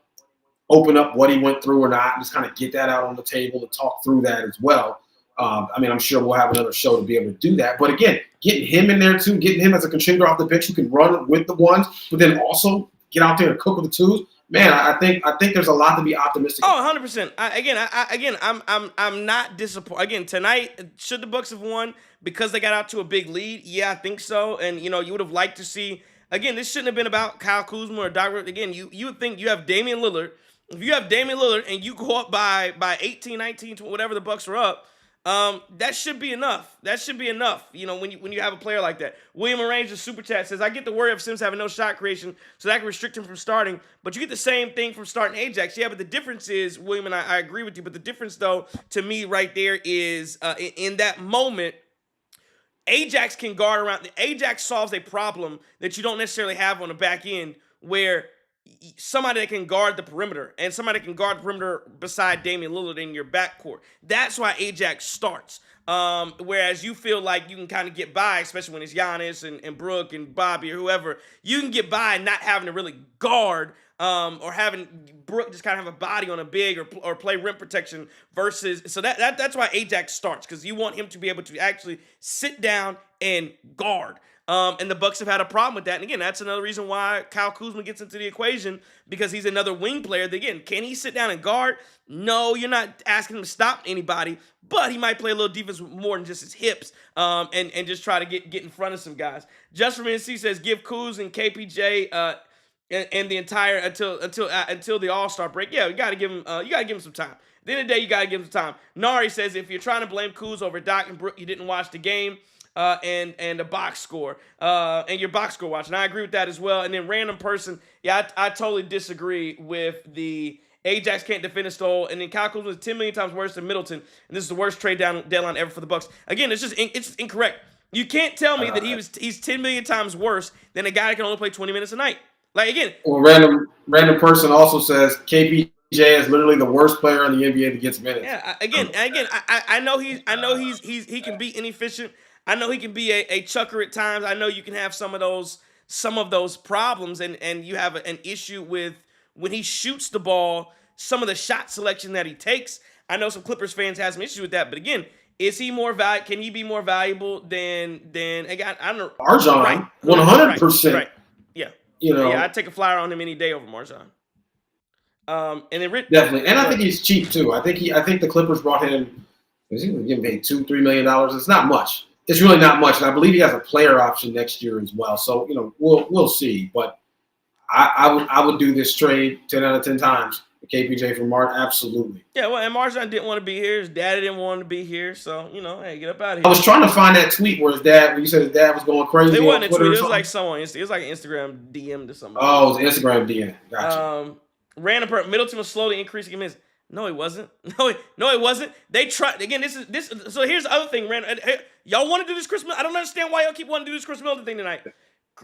[SPEAKER 2] open up what he went through or not, and just kind of get that out on the table and talk through that as well. I'm sure we'll have another show to be able to do that. But again, getting him in there too, getting him as a contributor off the bench who can run with the ones, but then also get out there and cook with the twos. Man, I think there's a lot to be optimistic
[SPEAKER 1] about. 100%. I'm not disappointed. Again, tonight, should the Bucks have won because they got out to a big lead? Yeah, I think so. And, you would have liked to see, again, this shouldn't have been about Kyle Kuzma or Doc Rivers. Again, you would think you have Damian Lillard. If you have Damian Lillard and you go up by 18, 19, 20, whatever the Bucks are up, that should be enough. That should be enough. When you have a player like that. William Arrange, the super chat says, I get the worry of Sims having no shot creation, so that can restrict him from starting. But you get the same thing from starting Ajax. Yeah, but the difference is, William, and I agree with you. But the difference, though, to me, right there is in that moment, Ajax can guard around. Ajax solves a problem that you don't necessarily have on the back end, where somebody that can guard the perimeter and somebody that can guard the perimeter beside Damian Lillard in your backcourt. That's why Ajax starts. Whereas you feel like you can kind of get by, especially when it's Giannis and Brook and Bobby or whoever, you can get by not having to really guard or having Brook just kind of have a body on a big or play rim protection versus. So that's why Ajax starts, because you want him to be able to actually sit down and guard. And the Bucks have had a problem with that. And again, that's another reason why Kyle Kuzma gets into the equation, because he's another wing player. That, again, can he sit down and guard? No, you're not asking him to stop anybody, but he might play a little defense more than just his hips and just try to get in front of some guys. Just from NC says, give Kuz and KPJ and the entire until the All-Star break. Yeah, you got to give him some time. At the end of the day, you got to give him some time. Nari says, if you're trying to blame Kuz over Doc and Brook, you didn't watch the game. And a box score, and your box score watch. And I agree with that as well. And then random person, I totally disagree with the Ajax can't defend a stole. And then Kyle Kuzma was 10 million times worse than Middleton. And this is the worst trade deadline ever for the Bucks. Again, it's just incorrect. You can't tell me that he's 10 million times worse than a guy that can only play 20 minutes a night. Like, again.
[SPEAKER 2] Well, random person also says KPJ is literally the worst player in the NBA that gets minutes.
[SPEAKER 1] Yeah, I know he can be inefficient. I know he can be a chucker at times. I know you can have some of those problems, and you have an issue with when he shoots the ball, some of the shot selection that he takes. I know some Clippers fans have some issues with that, but again, is he more valuable? Can he be more valuable than again? I don't know.
[SPEAKER 2] Marjon, 100%.
[SPEAKER 1] Right. Yeah. Yeah, I'd take a flyer on him any day over Marjon. And then
[SPEAKER 2] definitely, and I think he's cheap too. I think the Clippers brought him. Is he getting paid $2-3 million? It's not much. It's really not much, and I believe he has a player option next year as well. So we'll see. But I would do this trade 10 out of 10 times. KPJ for Mark, absolutely.
[SPEAKER 1] Yeah, well, and Marjon didn't want to be here. His daddy didn't want to be here. So hey, get up out of here.
[SPEAKER 2] I was trying to find that tweet where his dad, when you said his dad was going crazy.
[SPEAKER 1] It wasn't a tweet. It was like someone. It was like an Instagram DM to somebody.
[SPEAKER 2] Oh, it was an Instagram DM. Gotcha.
[SPEAKER 1] Random Middleton was slowly increasing minutes. No, he wasn't. No, it wasn't. They tried again. This. So here's the other thing. Random, y'all want to do this Chris Middleton? I don't understand why y'all keep wanting to do this Chris Middleton thing tonight.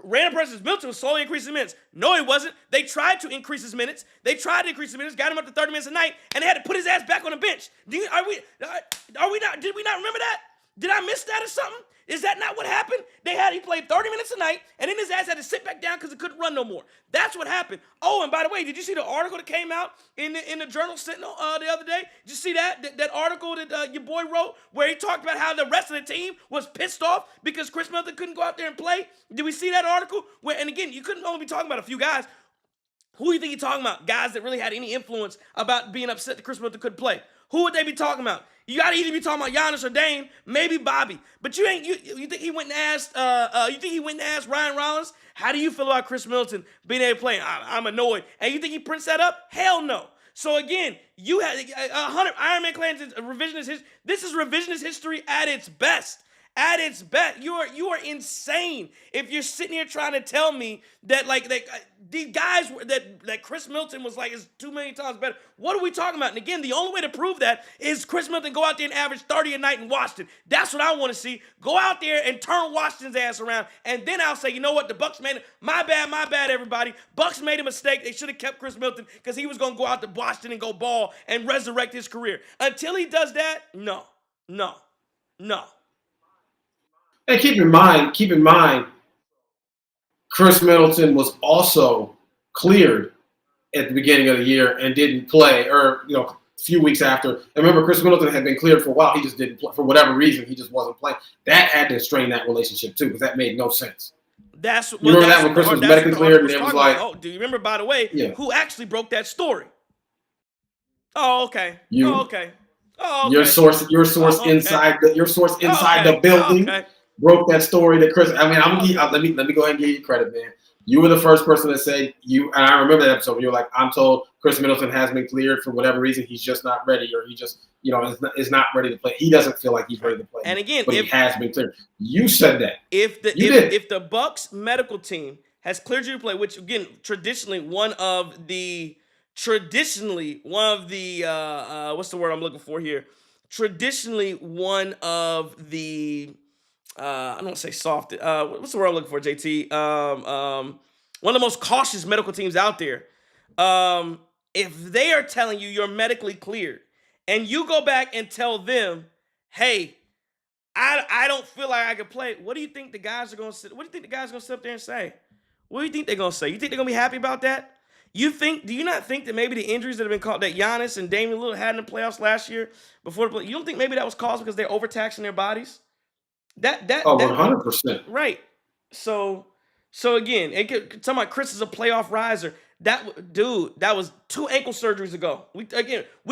[SPEAKER 1] Random person's Middleton was slowly increasing minutes. No, he wasn't. They tried to increase his minutes. Got him up to 30 minutes a night, and they had to put his ass back on the bench. Did we not remember that? Did I miss that or something? Is that not what happened? He played 30 minutes a night, and then his ass had to sit back down because he couldn't run no more. That's what happened. Oh, and by the way, did you see the article that came out in the Journal Sentinel the other day? Did you see that article that your boy wrote where he talked about how the rest of the team was pissed off because Chris Middleton couldn't go out there and play? Did we see that article? And again, you couldn't only be talking about a few guys. Who do you think you're talking about? Guys that really had any influence about being upset that Chris Middleton couldn't play. Who would they be talking about? You gotta either be talking about Giannis or Dame, maybe Bobby. But you think he went and asked Ryan Rollins, how do you feel about Chris Middleton being able to play? I'm annoyed. And you think he prints that up? Hell no. So again, you had 100 Iron Man claims revisionist history. This is revisionist history at its best. At its best, you are insane if you're sitting here trying to tell me that these guys that Chris Middleton was is 2 million times better. What are we talking about? And again, the only way to prove that is Chris Middleton go out there and average 30 a night in Washington. That's what I want to see. Go out there and turn Washington's ass around, and then I'll say, you know what? The Bucks made it. My bad, everybody. Bucks made a mistake. They should have kept Chris Middleton because he was going to go out to Washington and go ball and resurrect his career. Until he does that, no.
[SPEAKER 2] And keep in mind, Chris Middleton was also cleared at the beginning of the year and didn't play, or a few weeks after. And remember, Chris Middleton had been cleared for a while. He just didn't play for whatever reason. He just wasn't playing. That had to strain that relationship too, because that made no sense.
[SPEAKER 1] You
[SPEAKER 2] remember that when Chris was medically cleared, and it was like,
[SPEAKER 1] oh, do you remember? By the way, who actually broke that story? Oh, okay. Okay.
[SPEAKER 2] Your source inside the building. Okay. Broke that story that Chris. I mean, let me go ahead and give you credit, man. You were the first person that said and I remember that episode. You were like, I'm told Chris Middleton has been cleared for whatever reason. He's just not ready, or he just is not ready to play. He doesn't feel like he's ready to play.
[SPEAKER 1] And again,
[SPEAKER 2] but he has been cleared. You said that.
[SPEAKER 1] If the Bucks medical team has cleared you to play, which again traditionally one of the what's the word I'm looking for here? Traditionally one of the I don't want to say soft. What's the word I'm looking for, JT? One of the most cautious medical teams out there. If they are telling you you're medically cleared, and you go back and tell them, "Hey, I don't feel like I can play," what do you think the guys are going to sit? What do you think the guys are going to sit up there and say? What do you think they're going to say? You think they're going to be happy about that? Do you not think that maybe the injuries that have been caught, that Giannis and Damian Lillard had in the playoffs last year before the play, you don't think maybe that was caused because they're overtaxing their bodies?
[SPEAKER 2] 100%.
[SPEAKER 1] Right. So again, talking about Chris is a playoff riser. That was 2 ankle surgeries ago. You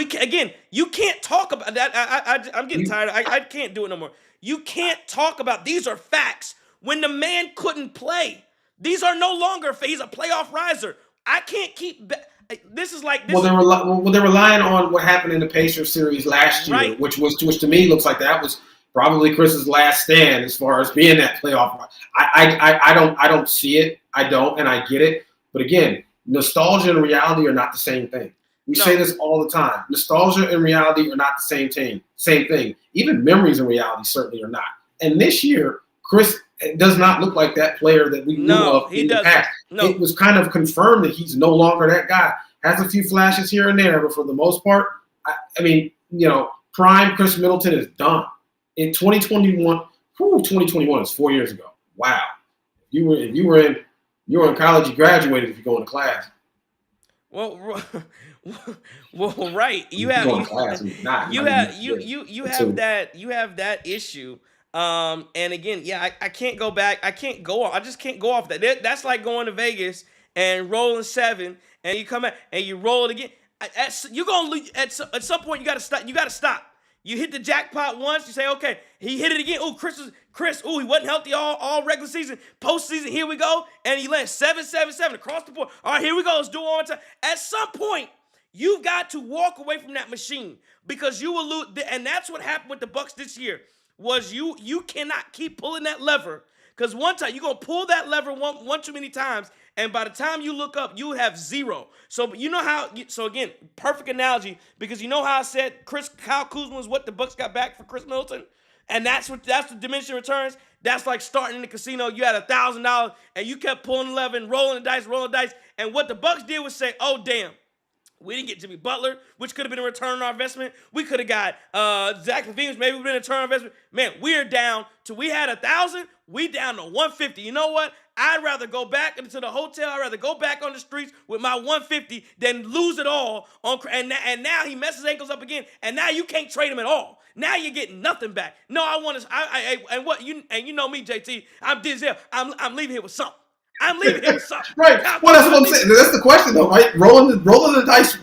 [SPEAKER 1] can't talk about that. I'm getting tired. I can't do it no more. You can't talk about, these are facts when the man couldn't play. These are no longer, he's a playoff riser. I can't keep. This is like this.
[SPEAKER 2] Well, they're relying on what happened in the Pacers series last year, right, which to me looks like that was probably Chris's last stand as far as being that playoff. I don't see it. I don't, and I get it. But again, nostalgia and reality are not the same thing. We say this all the time. Nostalgia and reality are not the same thing. Even memories and reality certainly are not. And this year, Chris does not look like that player that we knew of in the past. No. It was kind of confirmed that he's no longer that guy. Has a few flashes here and there, but for the most part, I mean, prime Chris Middleton is done. In 2021, 2021 is 4 years ago. Wow. If you were in college, you graduated if you go into class.
[SPEAKER 1] Well, right. You have that issue. And again, I can't go back. I just can't go off that. That's like going to Vegas and rolling 7, and you come back and you roll it again. You're gonna lose at some point. You gotta stop. You gotta stop. You hit the jackpot once. You say, okay, he hit it again. Oh, Chris. Oh, he wasn't healthy all regular season. Postseason, here we go, and he lands 7-7-7 across the board. All right, here we go. Let's do it one more time. At some point, you've got to walk away from that machine because you will lose. And that's what happened with the Bucks this year. Was you cannot keep pulling that lever, because one time you're going to pull that lever one too many times, and by the time you look up, you have 0. So you know how, so again, perfect analogy, because you know how I said Kyle Kuzma is what the Bucks got back for Chris Middleton, and that's the diminishing returns. That's like starting in the casino. You had $1,000 and you kept pulling the lever and rolling the dice, and what the Bucks did was say, oh damn, We didn't get Jimmy Butler, which could have been a return on our investment. We could have got Zach LaVine, maybe been a return on investment. Man, we are down to, we had 1,000, we down to 150. You know what? I'd rather go back into the hotel. I'd rather go back on the streets with my 150 than lose it all. And now he messes his ankles up again, and now you can't trade him at all. Now you're getting nothing back. No, I want to. And you know me, JT. I'm Denzel. I'm leaving here with something. I'm leaving here with something.
[SPEAKER 2] Right. Well, that's what I'm saying. That's the question, though, right? Rolling the dice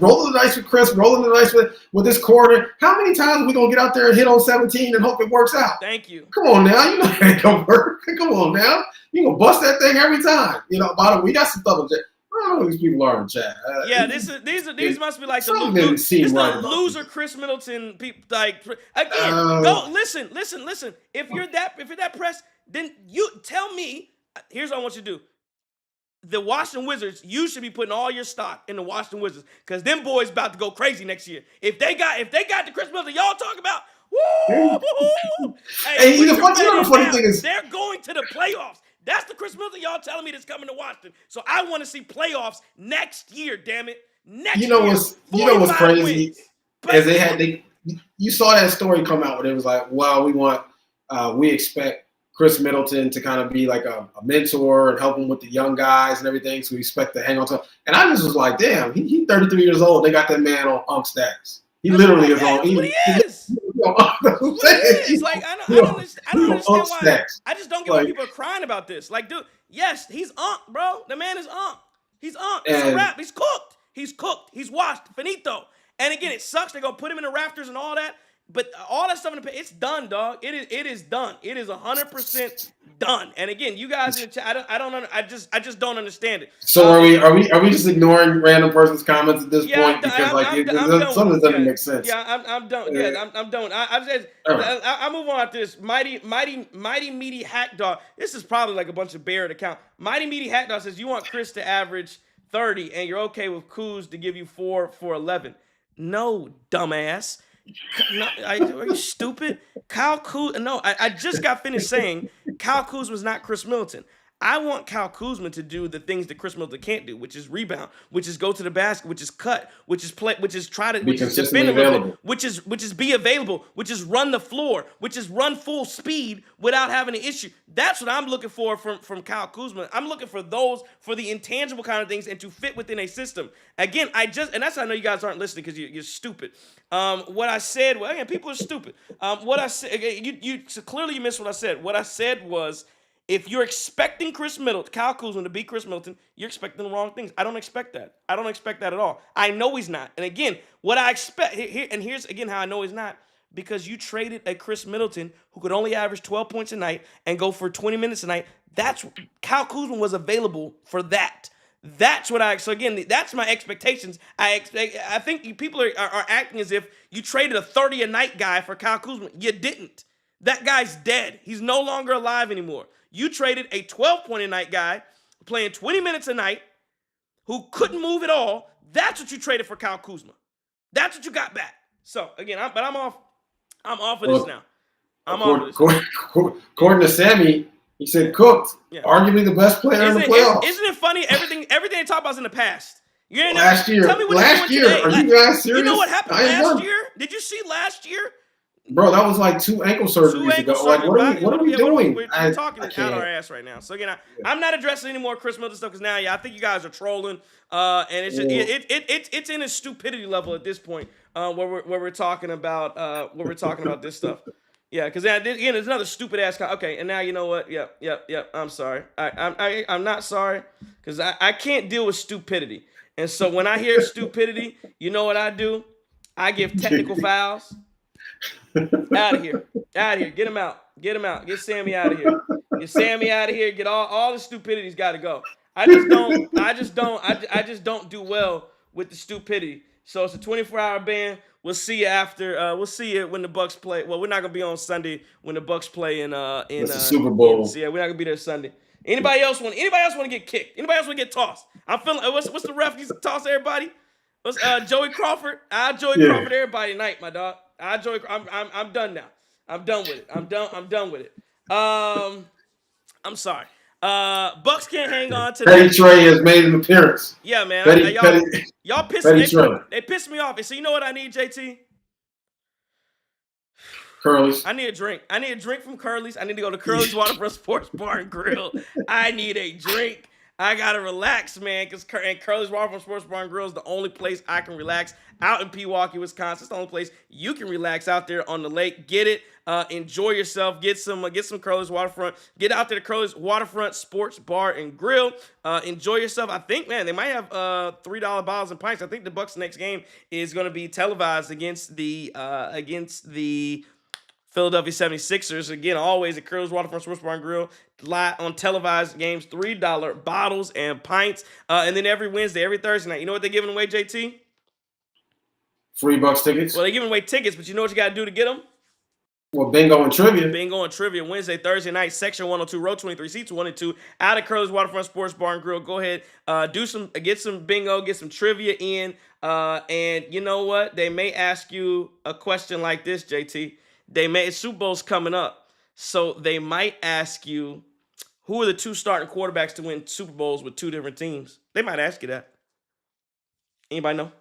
[SPEAKER 2] with Chris, rolling the dice with this quarter. How many times are we gonna get out there and hit on 17 and hope it works out?
[SPEAKER 1] Thank you.
[SPEAKER 2] Come on now, you know that ain't gonna work. Come on now, you gonna bust that thing every time. You know, by the way, we got some stuff in chat. I don't know who these people are in chat.
[SPEAKER 1] Yeah, these must be like the loser Chris Middleton people. Like again, go listen. If you're that pressed, then you tell me. Here's what I want you to do. The Washington Wizards, you should be putting all your stock in the Washington Wizards because them boys about to go crazy next year. If they got the Chris Middleton y'all talk about, woo!
[SPEAKER 2] Hey, the funny thing is
[SPEAKER 1] they're going to the playoffs. That's the Chris Middleton y'all telling me that's coming to Washington. So I want to see playoffs next year. Damn it, next year.
[SPEAKER 2] You know what's crazy? You saw that story come out where it was like, well, we expect Chris Middleton to kind of be like a mentor and help him with the young guys and everything. So we expect to hang on to him. And I just was like, damn, he's 33 years old. They got that man on status. He literally is on.
[SPEAKER 1] He is. Like I don't understand why. I just don't get why people are crying about this. Like, dude, yes, he's bro. The man is He's It's a wrap. He's cooked. He's washed. Finito. And again, it sucks. They're gonna put him in the rafters and all that. But all that stuff in the it's done, dog. It is done. It is 100% done. And again, you guys in the chat, I just don't understand it.
[SPEAKER 2] So are we just ignoring random person's comments at this point because some of this doesn't make sense?
[SPEAKER 1] Yeah, I'm done. Yeah, I'm done. I move on after this. Mighty Meaty Hack Dog. This is probably like a bunch of bear account. Mighty Meaty Hack Dog says you want Chris to average 30 and you're okay with Kuz to give you 4 for 11. No, dumbass. No, are you stupid? Kyle Kuzma. No, I just got finished saying Kyle Kuzma was not Chris Middleton. I want Kyle Kuzma to do the things that Chris Middleton can't do, which is rebound, which is go to the basket, which is cut, which is play, which is try to, which is defend a little bit, which is be available, which is run the floor, which is run full speed without having an issue. That's what I'm looking for from Kyle Kuzma. I'm looking for the intangible kind of things and to fit within a system. Again, and that's how I know you guys aren't listening because you're stupid. What I said, well, again, people are stupid. What I said, so clearly you missed what I said. What I said was, if you're expecting Kyle Kuzma to be Chris Middleton, you're expecting the wrong things. I don't expect that. I don't expect that at all. I know he's not. And again, what I expect, here's again how I know he's not, because you traded a Chris Middleton who could only average 12 points a night and go for 20 minutes a night. Kyle Kuzma was available for that. So again, that's my expectations. I think people are acting as if you traded a 30 a night guy for Kyle Kuzma. You didn't. That guy's dead. He's no longer alive anymore. You traded a 12-point a night guy playing 20 minutes a night who couldn't move at all. That's what you traded for Kyle Kuzma. That's what you got back. So again, I'm off of this now.
[SPEAKER 2] According to Sammy, he said cooked. Yeah. Arguably the best player in the playoffs.
[SPEAKER 1] Isn't it funny? Everything they talk about is in the past.
[SPEAKER 2] Last year. Tell me what last year. Today. Are you guys serious?
[SPEAKER 1] You know what happened last year? Did you see last year?
[SPEAKER 2] Bro, that was like 2 ankle surgeries ago. Like, what are we doing?
[SPEAKER 1] We're talking out our ass right now. So again, I'm not addressing any more Chris Middleton stuff because now, I think you guys are trolling, and it's just, it's in a stupidity level at this point where we're talking about this stuff. Yeah, because again, it's another stupid ass. Okay, and now you know what? Yep. I'm sorry. I'm not sorry because I can't deal with stupidity, and so when I hear stupidity, you know what I do? I give technical fouls. Out of here. Get him out. Get Sammy out of here. Get all the stupidity's got to go. I just don't do well with the stupidity. So it's a 24-hour ban. We'll see you after. We'll see you when the Bucks play. Well, we're not gonna be on Sunday when the Bucks play in the
[SPEAKER 2] Super Bowl.
[SPEAKER 1] Yeah, we're not gonna be there Sunday. Anybody else want to get kicked? Anybody else want to get tossed? I'm feeling. What's the ref used to toss everybody? What's Joey Crawford? Crawford everybody tonight, my dog. I'm done now. I'm done with it. I'm done with it. I'm sorry. Bucks can't hang on to
[SPEAKER 2] Petty Trey has made an appearance.
[SPEAKER 1] Yeah, man. Y'all pissed
[SPEAKER 2] Freddie
[SPEAKER 1] they,
[SPEAKER 2] Schroeder.
[SPEAKER 1] they pissed me off. And so you know what I need, JT?
[SPEAKER 2] Curly's.
[SPEAKER 1] I need a drink. I need a drink from Curly's. I need to go to Curly's Waterfront Sports Bar and Grill. I need a drink. I gotta relax, man, because Curly's Waterfront Sports Bar and Grill is the only place I can relax out in Pewaukee, Wisconsin. It's the only place you can relax out there on the lake. Get it, enjoy yourself. Get some Curly's Waterfront. Get out there to Curly's Waterfront Sports Bar and Grill. Enjoy yourself. I think, man, they might have $3 bottles and pints. I think the Bucks' next game is going to be televised against the Philadelphia 76ers. Again, always at Curly's Waterfront Sports Bar and Grill. Live on televised games, $3 bottles and pints. And then every Wednesday, every Thursday night, you know what they're giving away, JT?
[SPEAKER 2] Free Bucks tickets.
[SPEAKER 1] Well, they're giving away tickets, but you know what you got to do to get them?
[SPEAKER 2] Well, bingo and trivia.
[SPEAKER 1] Bingo and trivia, Wednesday, Thursday night, Section 102, row 23, seats 1 and 2, out of Curly's Waterfront Sports Bar and Grill. Go ahead, get some bingo, get some trivia in. And you know what? They may ask you a question like this, JT. Super Bowl's coming up, so they might ask you, who are the 2 starting quarterbacks to win Super Bowls with 2 different teams? They might ask you that. Anybody know?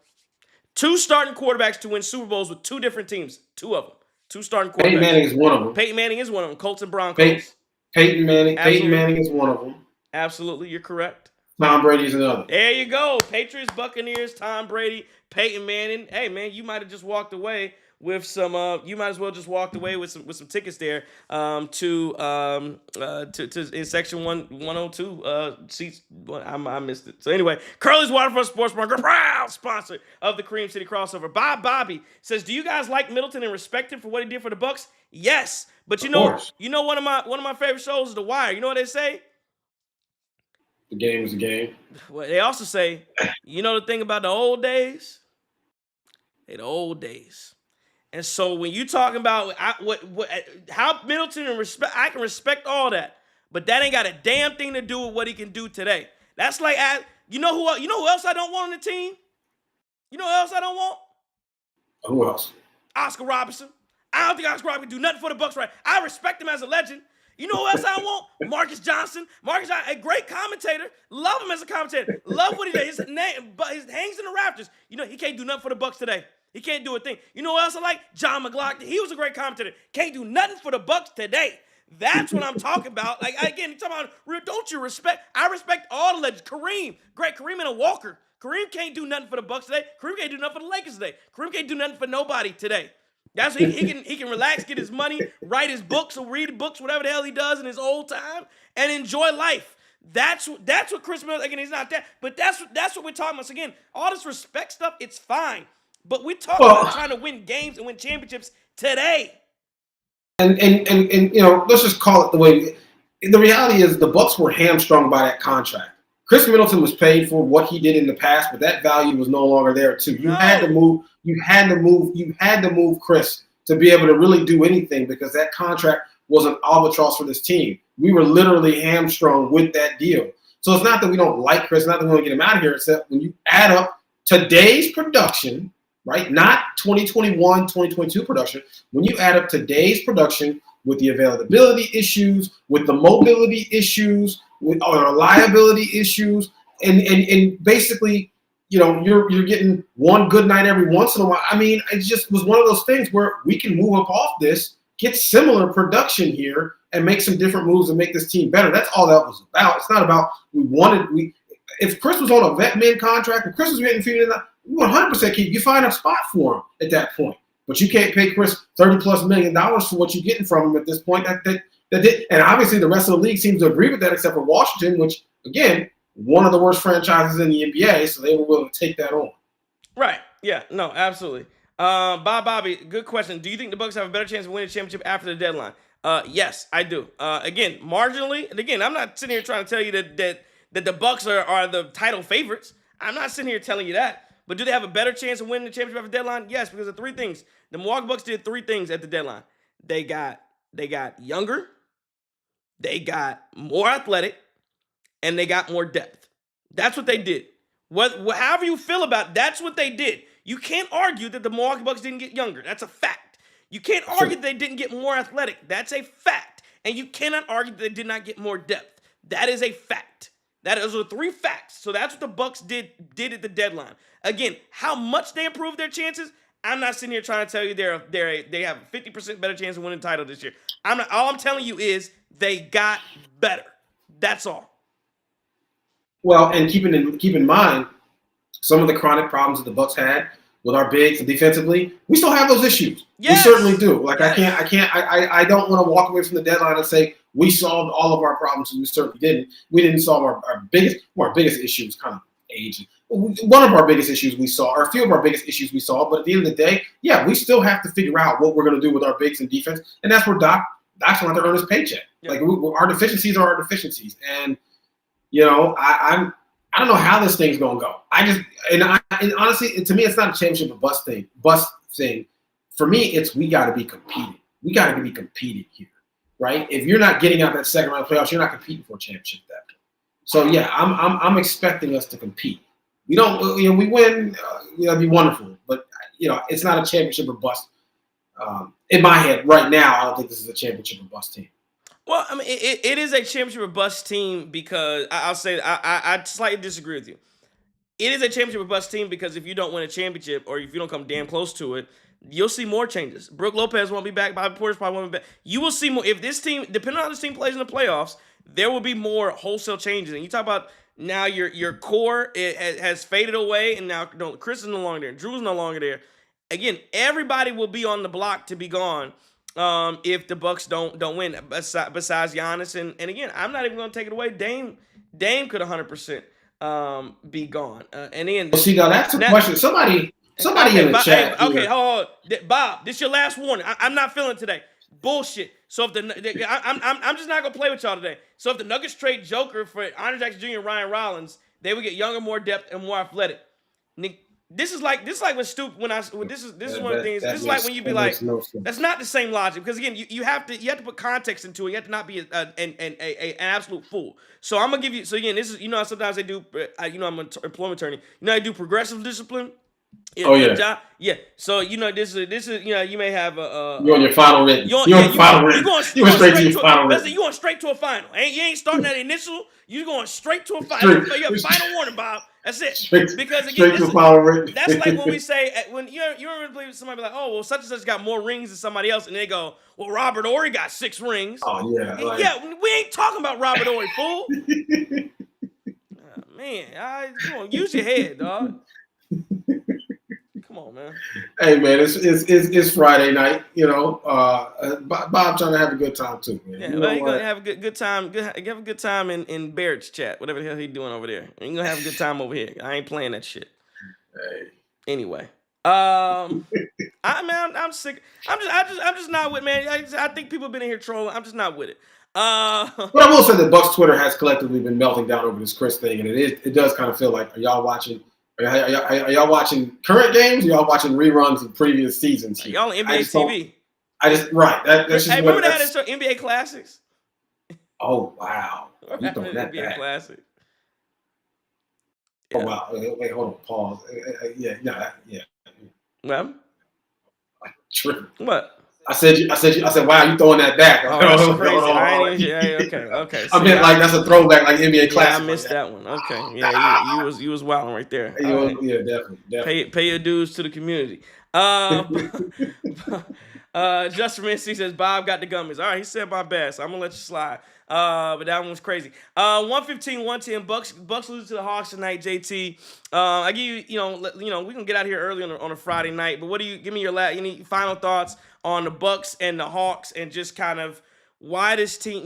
[SPEAKER 1] 2 starting quarterbacks to win Super Bowls with 2 different teams. 2 of them. 2 starting quarterbacks.
[SPEAKER 2] Peyton Manning is one of them.
[SPEAKER 1] Peyton Manning is one of them. Colts and Broncos.
[SPEAKER 2] Peyton Manning is one of them.
[SPEAKER 1] Absolutely, you're correct.
[SPEAKER 2] Tom Brady is another.
[SPEAKER 1] There you go. Patriots, Buccaneers, Tom Brady, Peyton Manning. Hey, man, you might have just walked away with some. You might as well just walked away with some tickets there to in section 102 seats. I missed it. So anyway, Curly's Waterfront Sports Bar, proud sponsor of the Cream City Crossover. Bob Bobby says, "Do you guys like Middleton and respect him for what he did for the Bucks?" Yes, but you know one of my favorite shows is The Wire. You know what they say?
[SPEAKER 2] The game is a game.
[SPEAKER 1] Well, they also say, you know the thing about the old days? The old days. And so when you talking about how Middleton and respect, I can respect all that, but that ain't got a damn thing to do with what he can do today. That's like, you know who else I don't want on the team? You know who else I don't want?
[SPEAKER 2] Who else?
[SPEAKER 1] Oscar Robertson. I don't think Oscar Robertson can do nothing for the Bucks right. I respect him as a legend. You know who else I want? Marcus Johnson. A great commentator. Love him as a commentator. Love what he does. His name, but his hangs in the rafters. You know, he can't do nothing for the Bucks today. He can't do a thing. You know what else I like? John McLaughlin. He was a great commentator. Can't do nothing for the Bucks today. That's what I'm talking about. Like, again, you're talking about, don't you respect? I respect all the legends. Kareem and a Walker. Kareem can't do nothing for the Bucks today. Kareem can't do nothing for the Lakers today. Kareem can't do nothing for nobody today. That's what he can relax, get his money, write his books, or read books, whatever the hell he does in his old time, and enjoy life. That's what Chris Middleton, again, he's not that, but that's what we're talking about. So again, all this respect stuff, it's fine. But we're talking about trying to win games and win championships today.
[SPEAKER 2] And you know, let's just call it the way. The reality is the Bucks were hamstrung by that contract. Chris Middleton was paid for what he did in the past, but that value was no longer there too. You had to move Chris to be able to really do anything because that contract was an albatross for this team. We were literally hamstrung with that deal. So it's not that we don't like Chris, not that we want to get him out of here. It's that when you add up today's production, right, not 2021, 2022 production, when you add up today's production with the availability issues, with the mobility issues, with our liability issues, and basically, you know, you're getting one good night every once in a while. I mean, it just was one of those things where we can move up off this, get similar production here, and make some different moves and make this team better. That's all that was about. It's not about if Chris was on a vet min contract, if Chris was getting feeding, you 100% keep. You find a spot for him at that point, but you can't pay Chris $30+ million for what you're getting from him at this point. And obviously the rest of the league seems to agree with that, except for Washington, which again, one of the worst franchises in the NBA, so they were willing to take that on.
[SPEAKER 1] Right. Yeah. No. Absolutely. Bobby, good question. Do you think the Bucks have a better chance of winning a championship after the deadline? Yes, I do. Again, marginally. And again, I'm not sitting here trying to tell you that the Bucks are the title favorites. I'm not sitting here telling you that. But do they have a better chance of winning the championship after the deadline? Yes, because of 3 things. The Milwaukee Bucks did 3 things at the deadline. They got younger, they got more athletic, and they got more depth. That's what they did. However you feel about it, that's what they did. You can't argue that the Milwaukee Bucks didn't get younger. That's a fact. You can't argue that they didn't get more athletic. That's a fact. And you cannot argue that they did not get more depth. That is a fact. Those are 3 facts. So that's what the Bucks did at the deadline. Again, how much they improved their chances, I'm not sitting here trying to tell you they have a 50% better chance of winning the title this year. All I'm telling you is they got better. That's all.
[SPEAKER 2] Well, and keep in mind some of the chronic problems that the Bucks had with our bigs and defensively, we still have those issues. Yes. We certainly do. Like yes. I don't want to walk away from the deadline and say we solved all of our problems, and we certainly didn't. We didn't solve our biggest issues, kind of age. One of our biggest issues we saw, or a few of our biggest issues we saw, but at the end of the day, yeah, we still have to figure out what we're going to do with our bigs and defense, and that's where Doc's going to have to earn his paycheck. Yeah. Like our deficiencies are our deficiencies, and I don't know how this thing's gonna go. And honestly, to me, it's not a championship or bust thing. For me, it's we got to be competing. We got to be competing here, right? If you're not getting out that second round of playoffs, you're not competing for a championship at that point. So yeah, I'm expecting us to compete. We don't, we win, it'd be wonderful, but it's not a championship or bust. In my head, right now, I don't think this is a championship or bust team.
[SPEAKER 1] Well, I mean, it is a championship or bust team because I'll say I slightly disagree with you. It is a championship or bust team because if you don't win a championship or if you don't come damn close to it, you'll see more changes. Brook Lopez won't be back. Bobby Portis probably won't be back. You will see more. If this team, depending on how this team plays in the playoffs, there will be more wholesale changes. And you talk about now your core has faded away, and now Chris is no longer there. Drew's no longer there. Again, everybody will be on the block to be gone. If the Bucks don't win, besides Giannis, and again, I'm not even going to take it away. Dame could 100% be gone. And then
[SPEAKER 2] see, now that's a question. Somebody in the chat.
[SPEAKER 1] Okay, hold on, Bob. This your last warning. I'm not feeling it today. Bullshit. So if I'm just not gonna play with y'all today. So if the Nuggets trade Joker for Andre Jackson Jr. and Ryan Rollins, they would get younger, more depth, and more athletic. This is like when stupid this is one of the things. This is like when you be like, that's not the same logic because again you have to put context into it. You have to not be an absolute fool. So I'm gonna give you. So again, this is sometimes they do. I'm an employment attorney. They do progressive discipline. Yeah. So this is you may have
[SPEAKER 2] you're on your final written. You're going straight to your final written.
[SPEAKER 1] You going straight to a final. You ain't starting at initial. You going straight to a final. Your final warning, Bob. That's it. Because again, that's like when we say when you don't believe somebody be like, oh well, such and such got more rings than somebody else, and they go, well, Robert Horry got 6 rings.
[SPEAKER 2] Oh yeah.
[SPEAKER 1] We ain't talking about Robert Horry, fool. Man, come on, use your head, dog. Come on, man.
[SPEAKER 2] Hey, man, it's Friday night. Bob trying to have a good time too, man.
[SPEAKER 1] Yeah, he's gonna have a good time. Have a good time in Barrett's chat, whatever the hell he's doing over there. He's gonna have a good time over here. I ain't playing that shit.
[SPEAKER 2] Hey.
[SPEAKER 1] Anyway, I'm sick. I'm just not with, man. I think people have been in here trolling. I'm just not with it.
[SPEAKER 2] But I will say that Bucks Twitter has collectively been melting down over this Chris thing, and it does kind of feel like, are y'all watching? Are y'all watching current games? Or y'all watching reruns of previous seasons?
[SPEAKER 1] Y'all on NBA TV.
[SPEAKER 2] That's just
[SPEAKER 1] remember that it's NBA Classics?
[SPEAKER 2] Oh wow! You throwing that
[SPEAKER 1] NBA
[SPEAKER 2] back.
[SPEAKER 1] Classic.
[SPEAKER 2] Yeah. Oh wow! Wait, hold on. Pause. Yeah.
[SPEAKER 1] Well,
[SPEAKER 2] true.
[SPEAKER 1] What?
[SPEAKER 2] I said, wow, you throwing that back.
[SPEAKER 1] Oh, that's crazy. Okay.
[SPEAKER 2] I meant like that's a throwback, like NBA Classic.
[SPEAKER 1] Yeah, I missed that one. Okay. Yeah, you was wilding right there.
[SPEAKER 2] Yeah, definitely.
[SPEAKER 1] Pay your dues to the community. Justin Mincy says Bob got the gummies. All right, he said my bad, so I'm gonna let you slide. But that one was crazy. 115-110. Bucks lose to the Hawks tonight. JT, I give you, we can get out here early on a Friday night. But what do you give me your any final thoughts on the Bucks and the Hawks and just kind of why this team,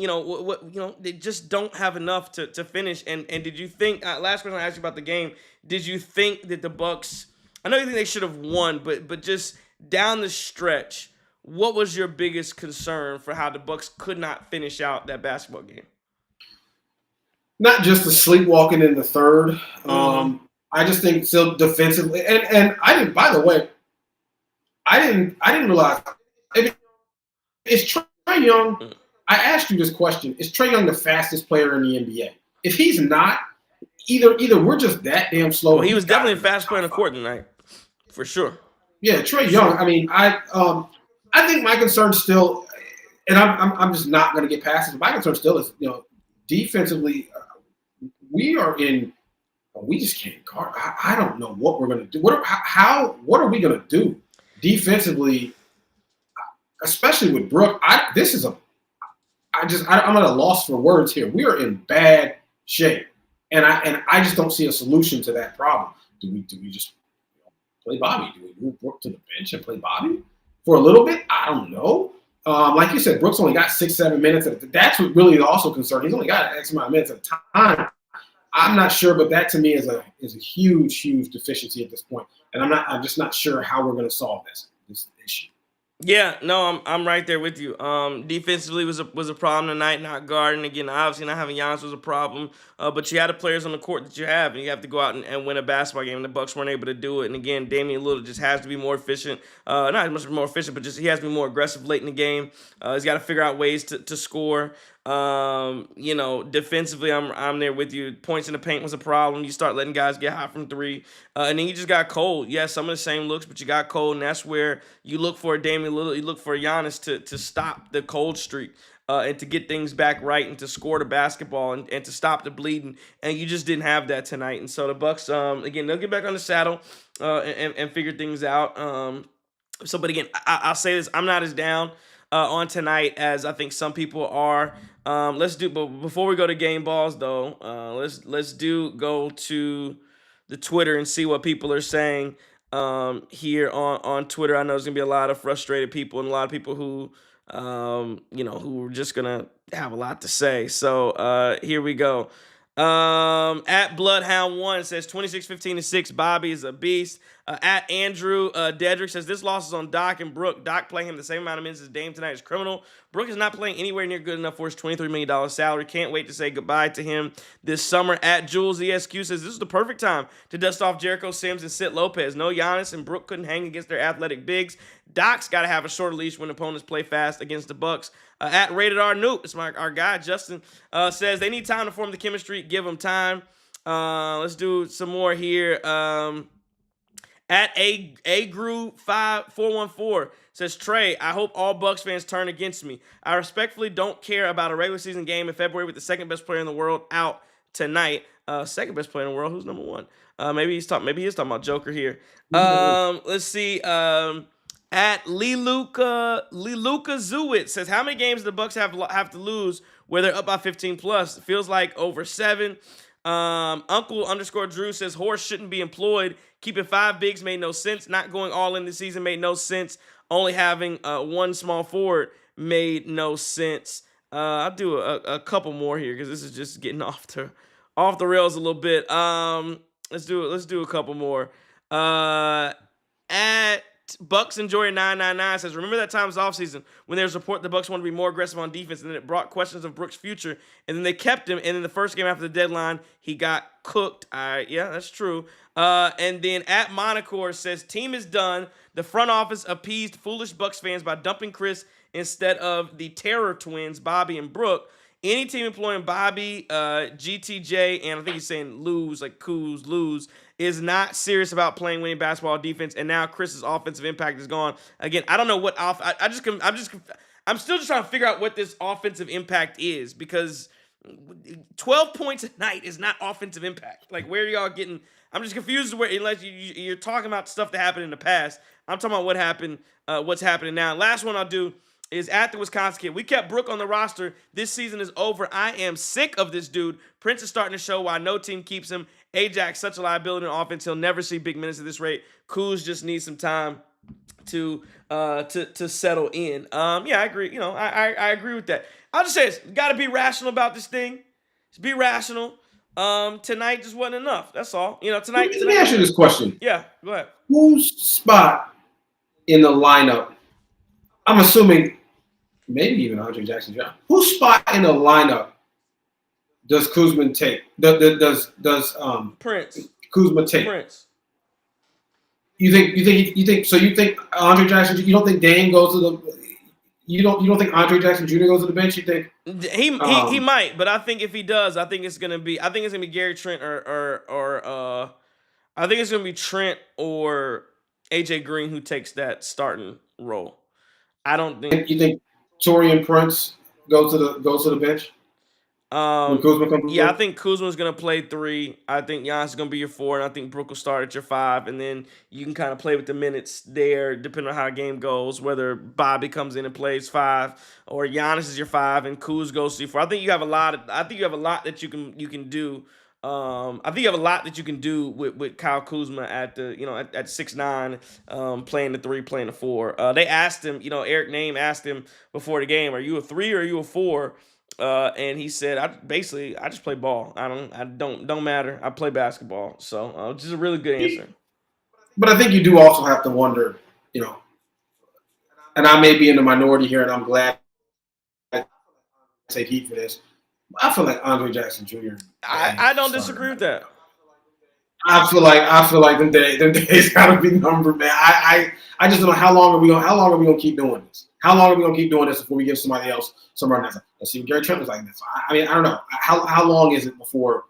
[SPEAKER 1] they just don't have enough to finish. And did you think? Last question I asked you about the game. Did you think that the Bucks? I know you think they should have won, but just down the stretch. What was your biggest concern for how the Bucks could not finish out that basketball game?
[SPEAKER 2] Not just the sleepwalking in the third. Mm-hmm. I just think still defensively, and I didn't. By the way, I didn't realize. Is Trae Young? Mm-hmm. I asked you this question: is Trae Young the fastest player in the NBA? If he's not, either we're just that damn slow.
[SPEAKER 1] Well, he was definitely the fastest player in the court tonight, for sure.
[SPEAKER 2] Yeah, Trae Young. I mean, I think my concern still, and I'm just not going to get past it. My concern still is, defensively, we are in. We just can't guard. I don't know what we're gonna do. What are we gonna do defensively, especially with Brook? I'm at a loss for words here. We are in bad shape, and I just don't see a solution to that problem. Do we just play Bobby? Do we move Brook to the bench and play Bobby for a little bit? I don't know. Like you said, Brook's only got 6-7 minutes. That's what really also concerning. He's only got X amount of minutes at a time. I'm not sure, but that to me is a huge deficiency at this point, and I'm just not sure how we're going to solve this issue.
[SPEAKER 1] Yeah, no, I'm right there with you. Defensively was a problem tonight, not guarding. Again, obviously not having Giannis was a problem. But you had the players on the court that you have, and you have to go out and win a basketball game. And the Bucks weren't able to do it. And again, Damian Lillard just has to be more efficient. Not much more efficient, but just he has to be more aggressive late in the game. He's got to figure out ways to score. Defensively, I'm there with you. Points in the paint was a problem. You start letting guys get hot from three, and then you just got cold. Yeah, some of the same looks, but you got cold, and that's where you look for Damian Lillard. You look for Giannis to stop the cold streak. And to get things back right and to score the basketball and to stop the bleeding, and you just didn't have that tonight. And so the Bucks, again, they'll get back on the saddle and figure things out. But again, I'll say this: I'm not as down on tonight as I think some people are. But before we go to game balls though, let's go to the Twitter and see what people are saying here on Twitter. I know there's gonna be a lot of frustrated people and a lot of people who who are just gonna have a lot to say. So here we go. At Bloodhound1 says 26-15-6. Bobby is a beast. At Andrew Dedrick says this loss is on Doc and Brook. Doc playing him the same amount of minutes as Dame tonight is criminal. Brook is not playing anywhere near good enough for his $23 million salary. Can't wait to say goodbye to him this summer. At Jules ESQ says this is the perfect time to dust off Jericho Sims and sit Lopez. No, Giannis and Brook couldn't hang against their athletic bigs. Doc's got to have a shorter leash when opponents play fast against the Bucks. At Rated R Newt, it's our guy Justin says they need time to form the chemistry. Give them time. Let's do some more here. At Agrew5414 says Trey, I hope all Bucks fans turn against me. I respectfully don't care about a regular season game in February with the second best player in the world out tonight. Second best player in the world. Who's number one? Maybe he's talking about Joker here. Let's see. At Leluka Zuwit says, how many games do the Bucks have to lose where they're up by 15 plus? It feels like over 7. Uncle_Drew says Horse shouldn't be employed. Keeping 5 bigs made no sense. Not going all in this season made no sense. Only having one small forward made no sense. I'll do a couple more here because this is just getting off the rails a little bit. Let's do a couple more. At Bucks Enjoyer 999 says, remember that time was offseason when there was report the Bucks wanted to be more aggressive on defense, and then it brought questions of Brook's future, and then they kept him, and in the first game after the deadline, he got cooked. Yeah, that's true. And then at Monacore says, team is done. The front office appeased foolish Bucks fans by dumping Chris instead of the terror twins, Bobby and Brook. Any team employing Bobby, GTJ, and I think he's saying lose, like Kuz, lose, is not serious about playing winning basketball defense, and now Chris's offensive impact is gone. Again, I don't know what I'm still just trying to figure out what this offensive impact is, because 12 points a night is not offensive impact. Like, where are y'all getting? I'm just confused where, unless you're talking about stuff that happened in the past. I'm talking about what's happening now. Last one I'll do is at the Wisconsin kid. We kept Brook on the roster. This season is over. I am sick of this dude. Prince is starting to show why no team keeps him. Ajax, such a liability on offense. He'll never see big minutes at this rate. Kuz just needs some time to settle in. Yeah, I agree. I agree with that. I'll just say this. Got to be rational about this thing. Just be rational. Tonight just wasn't enough. That's all. Tonight.
[SPEAKER 2] Let me ask you this question.
[SPEAKER 1] Yeah, go ahead.
[SPEAKER 2] Whose spot in the lineup? I'm assuming maybe even Andre Jackson John. Whose spot in the lineup does Kuzma take? Does
[SPEAKER 1] Prince
[SPEAKER 2] Kuzma take?
[SPEAKER 1] Prince.
[SPEAKER 2] You think Andre Jackson? You don't think Dame goes to the? You don't think Andre Jackson Jr. goes to the bench? You think
[SPEAKER 1] he might, but I think if he does, I think it's gonna be Gary Trent or I think it's gonna be Trent or AJ Green who takes that starting role. I don't think
[SPEAKER 2] you think Torian Prince goes to the bench. When Kuzma comes
[SPEAKER 1] Yeah, I
[SPEAKER 2] through?
[SPEAKER 1] think Kuzma's gonna play 3. I think Giannis is gonna be your 4, and I think Brook will start at your 5, and then you can kind of play with the minutes there, depending on how the game goes. Whether Bobby comes in and plays 5, or Giannis is your 5, and Kuz goes to your 4. I think you have a lot. I think you have a lot that you can do. I think you have a lot that you can do with Kyle Kuzma at the at 6'9", playing the 3, playing the 4. They asked him, Eric Name asked him before the game, "Are you a 3 or are you a 4?" And he said, I just play ball. I don't matter. I play basketball." So, which is a really good answer.
[SPEAKER 2] But I think you do also have to wonder, you know, and I may be in the minority here, and I'm glad I take heat for this. I feel like Andre Jackson Jr.
[SPEAKER 1] I
[SPEAKER 2] ain't
[SPEAKER 1] don't
[SPEAKER 2] starting
[SPEAKER 1] disagree
[SPEAKER 2] right
[SPEAKER 1] with
[SPEAKER 2] now.
[SPEAKER 1] that.
[SPEAKER 2] I feel like them days gotta be numbered, man. I just don't know how long are we gonna keep doing this? How long are we gonna keep doing this before we give somebody else some run? Let's see what Gary Trent was like this. I mean, I don't know. How long is it before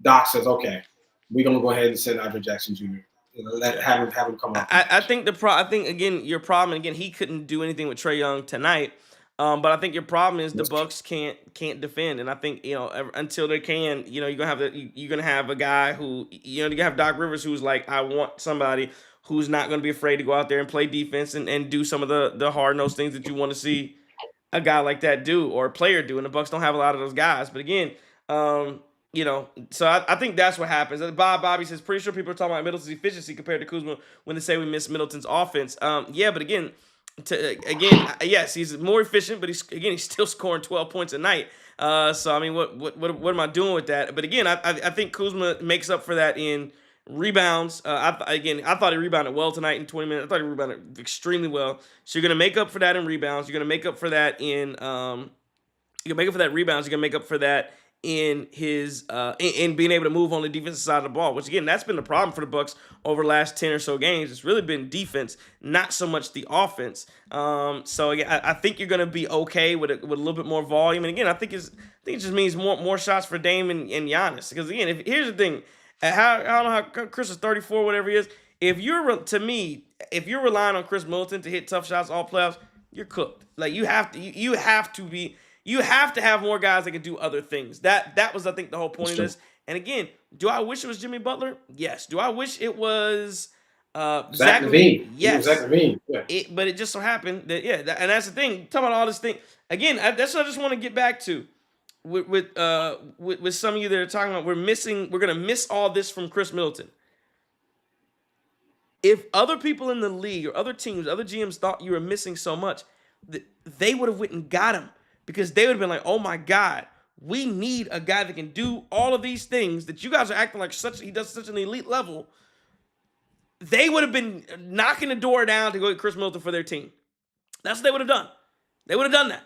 [SPEAKER 2] Doc says, okay, we're gonna go ahead and send Andre Jackson Jr.
[SPEAKER 1] Yeah.
[SPEAKER 2] Have him come off the
[SPEAKER 1] I
[SPEAKER 2] bench.
[SPEAKER 1] think I think again your problem, again, he couldn't do anything with Trey Young tonight. But I think your problem is the
[SPEAKER 2] That's true.
[SPEAKER 1] Bucks can't defend, and I think until they can, you're gonna have a guy who you have Doc Rivers, who's like, I want somebody who's not gonna be afraid to go out there and play defense and do some of the hard nosed things that you want to see a guy like that do, or a player do, and the Bucks don't have a lot of those guys. But again, so I think that's what happens. Bobby says, pretty sure people are talking about Middleton's efficiency compared to Kuzma when they say we miss Middleton's offense. Yeah, but again, yes, he's more efficient, but he's still scoring 12 points a night. So I mean, what am I doing with that? But again, I think Kuzma makes up for that in rebounds. I thought he rebounded well tonight in 20 minutes. I thought he rebounded extremely well. So you're gonna make up for that in rebounds. You're gonna make up for that in you can make up for that rebounds. You can make up for that in his in being able to move on the defensive side of the ball. Which again, that's been the problem for the Bucks over the last 10 or so games. It's really been defense, not so much the offense. So again, I think you're going to be okay with a little bit more volume. And again, I think it just means more shots for Dame and Giannis. Because again, here's the thing, I don't know how Chris is 34, whatever he is. If you're relying on Chris Middleton to hit tough shots all playoffs, you're cooked. Like you have to have more guys that can do other things. That was, I think, the whole point
[SPEAKER 2] That's
[SPEAKER 1] of
[SPEAKER 2] true.
[SPEAKER 1] this. And again, do I wish it was Jimmy Butler? Yes. Do I wish it was
[SPEAKER 2] Zach
[SPEAKER 1] Zach Levine?
[SPEAKER 2] Levine. Even Zach
[SPEAKER 1] Yes.
[SPEAKER 2] Levine. Yeah.
[SPEAKER 1] But it just so happened that and that's the thing. Talking about all this thing again. That's what I just want to get back to with some of you that are talking about we're gonna miss all this from Chris Middleton. If other people in the league or other teams, other GMs thought you were missing so much, they would have went and got him, because they would have been like, "Oh my God, we need a guy that can do all of these things that you guys are acting like he does such an elite level." They would have been knocking the door down to go get Chris Middleton for their team. That's what they would have done. They would have done that.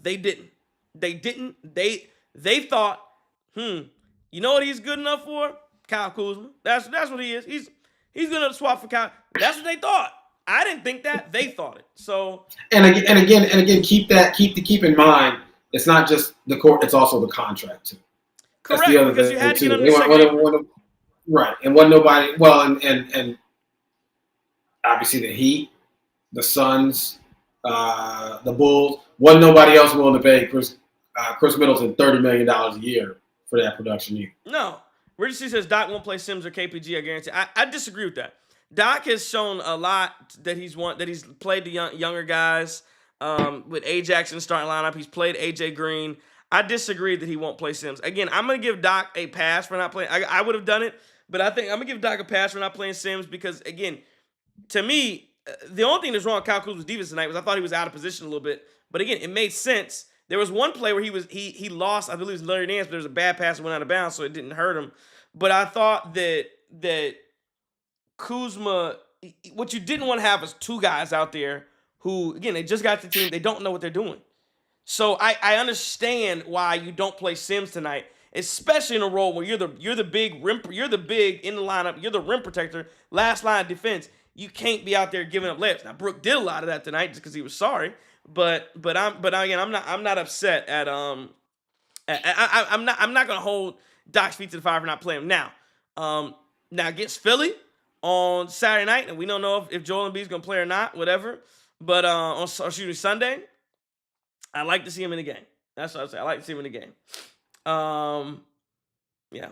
[SPEAKER 1] They didn't. They didn't. They thought, you know what he's good enough for? Kyle Kuzma. That's what he is. He's good enough to swap for Kyle. That's what they thought. I didn't think that. They thought it. So
[SPEAKER 2] And again, keep in mind, it's not just the court; it's also the contract too. That's the
[SPEAKER 1] correct,
[SPEAKER 2] other
[SPEAKER 1] because you
[SPEAKER 2] thing
[SPEAKER 1] had to get
[SPEAKER 2] too.
[SPEAKER 1] him the second apron.
[SPEAKER 2] Right, and what nobody well, and obviously the Heat, the Suns, the Bulls. Wasn't nobody else willing to pay Chris Middleton $30 million a year for that production either.
[SPEAKER 1] No. Richard C says Doc won't play Sims or KPG. I guarantee. I disagree with that. Doc has shown a lot that he's played the younger guys. With Ajax in the starting lineup, he's played AJ Green. I disagree that he won't play Sims. Again, I'm gonna give Doc a pass for not playing. I would have done it, but I think I'm gonna give Doc a pass for not playing Sims, because again, to me, the only thing that's wrong with Kyle Kuzma's defense tonight was I thought he was out of position a little bit. But again, it made sense. There was one play where he lost, I believe it was Larry Nance, but there was a bad pass that went out of bounds, so it didn't hurt him. But I thought that Kuzma, what you didn't want to have was two guys out there who, again, they just got to the team, they don't know what they're doing. So I understand why you don't play Sims tonight, especially in a role where you're the big rim, you're the big in the lineup, you're the rim protector, last line of defense. You can't be out there giving up layups. Now Brook did a lot of that tonight just because he was sorry, but again, I'm not upset at I'm not gonna hold Doc's feet to the fire for not playing him now. Now against Philly on Saturday night, and we don't know if Joel Embiid's gonna play or not, whatever. But on Sunday, I like to see him in the game. That's what I say. I like to see him in the game. Um, yeah.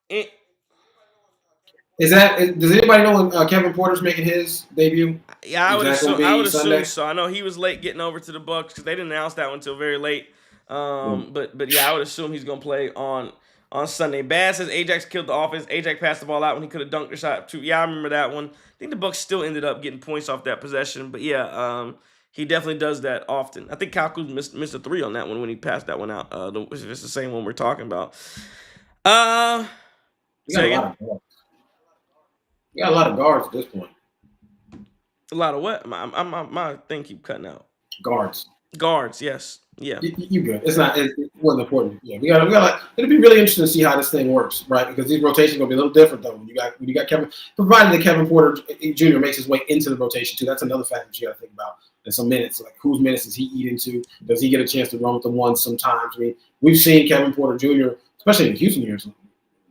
[SPEAKER 1] It,
[SPEAKER 2] Does anybody know when Kevin Porter's making his debut?
[SPEAKER 1] Yeah,
[SPEAKER 2] Is that going to
[SPEAKER 1] I would
[SPEAKER 2] be
[SPEAKER 1] assume
[SPEAKER 2] Sunday?
[SPEAKER 1] so. I know he was late getting over to the Bucks because they didn't announce that one until very late.
[SPEAKER 2] Mm.
[SPEAKER 1] But yeah, I would assume he's gonna play on Sunday. Bad says Ajax killed the offense. Ajax passed the ball out when he could have dunked the shot too. Yeah, I remember that one. I think the Bucks still ended up getting points off that possession. But yeah, he definitely does that often. I think Kyle Kuzma missed a three on that one when he passed that one out. If it's the same one we're talking about.
[SPEAKER 2] You got
[SPEAKER 1] Say
[SPEAKER 2] a lot
[SPEAKER 1] again.
[SPEAKER 2] of guards. You got a lot of guards at this point.
[SPEAKER 1] A lot of what? My thing keep cutting out.
[SPEAKER 2] Guards.
[SPEAKER 1] Guards, yes. Yeah.
[SPEAKER 2] You good. It's not. It wasn't important. Yeah, we got. Like, it'll be really interesting to see how this thing works, right? Because these rotations gonna be a little different though. When you got Kevin, provided that Kevin Porter Jr. makes his way into the rotation too. That's another factor that you got to think about. And some minutes, like whose minutes does he eat into? Does he get a chance to run with the ones sometimes? I mean, we've seen Kevin Porter Jr., especially in the Houston years,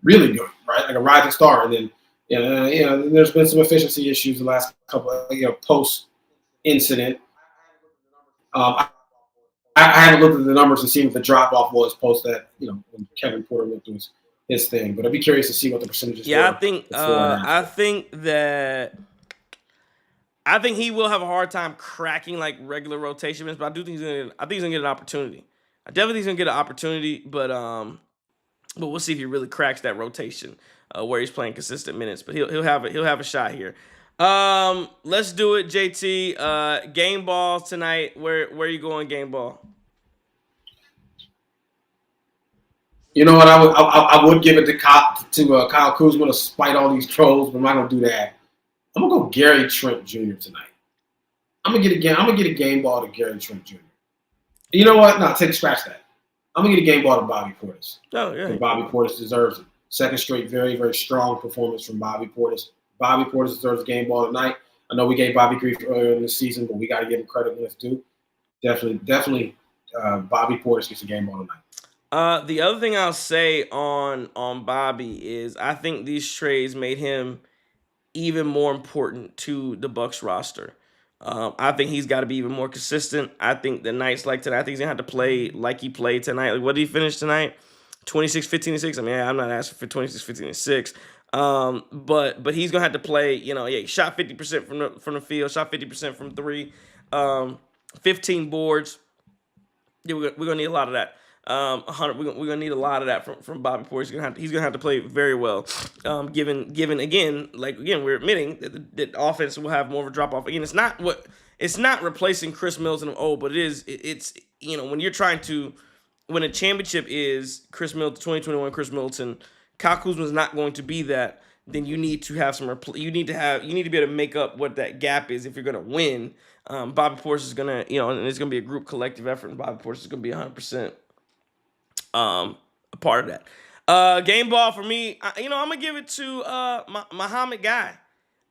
[SPEAKER 2] really good, right? Like a rising star. And then, there's been some efficiency issues the last couple of, post incident. I haven't looked at the numbers to see what the drop off was post that, when Kevin Porter went through his thing. But I'd be curious to see what the percentages
[SPEAKER 1] Yeah,
[SPEAKER 2] were before and after.
[SPEAKER 1] I think he will have a hard time cracking like regular rotation minutes, but I do think I think he's gonna get an opportunity. I definitely think he's gonna get an opportunity, but we'll see if he really cracks that rotation where he's playing consistent minutes. But he'll have a shot here. Let's do it, JT. Game ball tonight. Where are you going, game ball?
[SPEAKER 2] You know what? I would give it to Kyle Kuzma to spite all these trolls, but I'm not gonna do that. I'm gonna go Gary Trent Jr. tonight. I'm gonna get a game ball to Gary Trent Jr. You know what? No, scratch that. I'm gonna get a game ball to Bobby Portis.
[SPEAKER 1] Oh yeah,
[SPEAKER 2] Bobby Portis deserves it. Second straight, very very strong performance from Bobby Portis. Bobby Portis deserves a game ball tonight. I know we gave Bobby grief earlier in the season, but we got to give him credit when it's due. Definitely, Bobby Portis gets a game ball tonight.
[SPEAKER 1] The other thing I'll say on Bobby is I think these trades made him even more important to the Bucks roster. I think he's got to be even more consistent. I think the nights like tonight, I think he's gonna have to play like he played tonight. Like, what did he finish tonight? 26, 15, and 6. I mean, I'm not asking for 26, 15, and 6. But he's gonna have to play. He shot 50% from the field, shot 50% from three, 15 boards. Yeah, we're gonna need a lot of that. 100. We're gonna need a lot of that from Bobby Portis. He's gonna have to play very well. Given again, we're admitting that the offense will have more of a drop off. Again, it's not replacing Chris Middleton of old, but it's when you're trying to win a championship is Chris Middleton 2021 Chris Middleton. Kyle Kuzma is not going to be that. Then you need to have you need to be able to make up what that gap is if you're gonna win. Bobby Portis is gonna and it's gonna be a group collective effort, and Bobby Portis is gonna be 100%. A part of that. Game ball for me, I'm gonna give it to Muhammad Guy.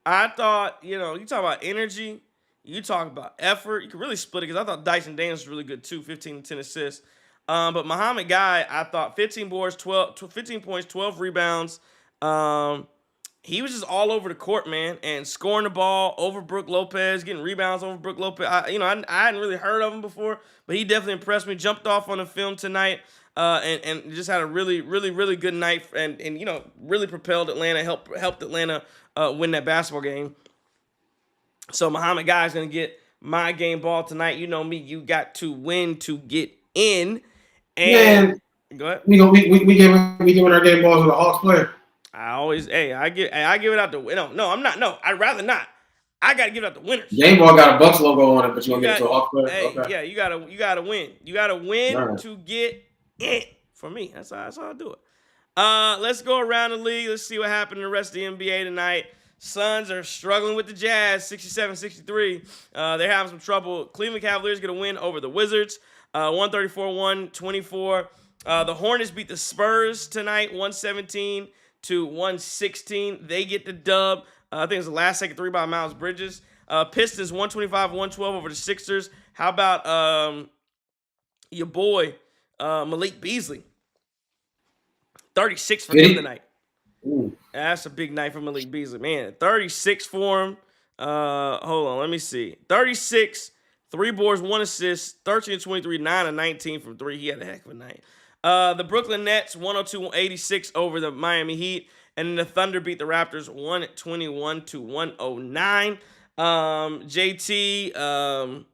[SPEAKER 1] I thought, you talk about energy, you talk about effort, you can really split it because I thought Dyson Daniels was really good too, 15 and 10 assists. But Muhammad Guy, I thought 15 boards, 15 points, 12 rebounds. He was just all over the court, man, and scoring the ball over Brook Lopez, getting rebounds over Brook Lopez. I hadn't really heard of him before, but he definitely impressed me. Jumped off on the film tonight, and just had a really, really, really good night, and really propelled Atlanta, helped Atlanta win that basketball game. So Muhammad Guy is gonna get my game ball tonight. You know me, you got to win to get in. And
[SPEAKER 2] Man,
[SPEAKER 1] go ahead.
[SPEAKER 2] We giving our game balls to the Hawks player.
[SPEAKER 1] I give it out to no, I'm not. No, I'd rather not. I gotta give it out to winners.
[SPEAKER 2] Game ball got a Bucks logo on it, but you gonna get it to a Hawks player?
[SPEAKER 1] Hey,
[SPEAKER 2] okay.
[SPEAKER 1] Yeah, you gotta win. You gotta win
[SPEAKER 2] right.
[SPEAKER 1] to get in. For me, that's how I do it. Let's go around the league. Let's see what happened in the rest of the NBA tonight. Suns are struggling with the Jazz, 67-63. They're having some trouble. Cleveland Cavaliers get a win over the Wizards, 134-124. The Hornets beat the Spurs tonight, 117-116. They get the dub. I think it was the last second three by Miles Bridges. Pistons, 125-112 over the Sixers. How about your boy, Malik Beasley? 36 for him tonight.
[SPEAKER 2] Ooh.
[SPEAKER 1] That's a big night for Malik Beasley. Man, 36 for him. Hold on, let me see. 36, 3 boards, 1 assist, 13-23, 9-19 from 3. He had a heck of a night. The Brooklyn Nets 102-86 over the Miami Heat, and then the Thunder beat the Raptors 121-109. JT,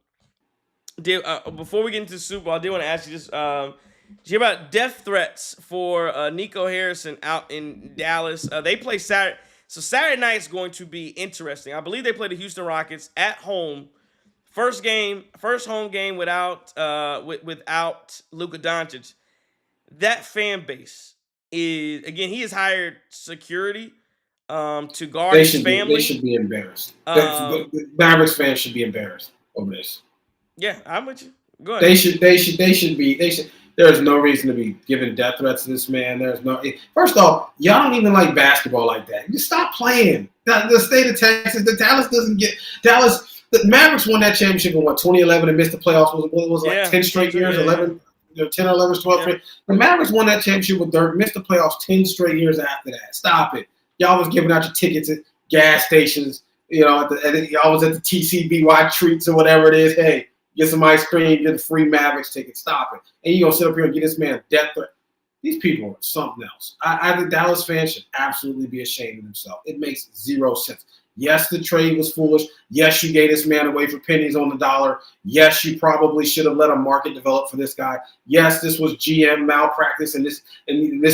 [SPEAKER 1] before we get into the Super Bowl, I did want to ask you this. Did you hear about death threats for Nico Harrison out in Dallas? They play Saturday. So Saturday night is going to be interesting. I believe they play the Houston Rockets at home. First home game without Luka Doncic. That fan base is, again, he has hired security to guard his family.
[SPEAKER 2] They should be embarrassed. The
[SPEAKER 1] Mavericks
[SPEAKER 2] fans should be embarrassed over this.
[SPEAKER 1] Yeah, I'm with you. Go ahead.
[SPEAKER 2] They should. There is no reason to be giving death threats to this man. There's no. First off, y'all don't even like basketball like that. You stop playing. The state of Texas, Dallas doesn't get Dallas. The Mavericks won that championship in 2011 and missed the playoffs. Was like 10 straight years, 11, 10 or 11, 12 straight. The Mavericks won that championship with Dirk, missed the playoffs 10 straight years after that. Stop it. Y'all was giving out your tickets at gas stations. Y'all was at the TCBY treats or whatever it is. Hey, get some ice cream, get a free Mavericks ticket. Stop it. And you're going to sit up here and get this man a death threat. These people are something else. I think Dallas fans should absolutely be ashamed of themselves. It makes zero sense. Yes, the trade was foolish. Yes, you gave this man away for pennies on the dollar. Yes, you probably should have let a market develop for this guy. Yes, this was GM malpractice, and this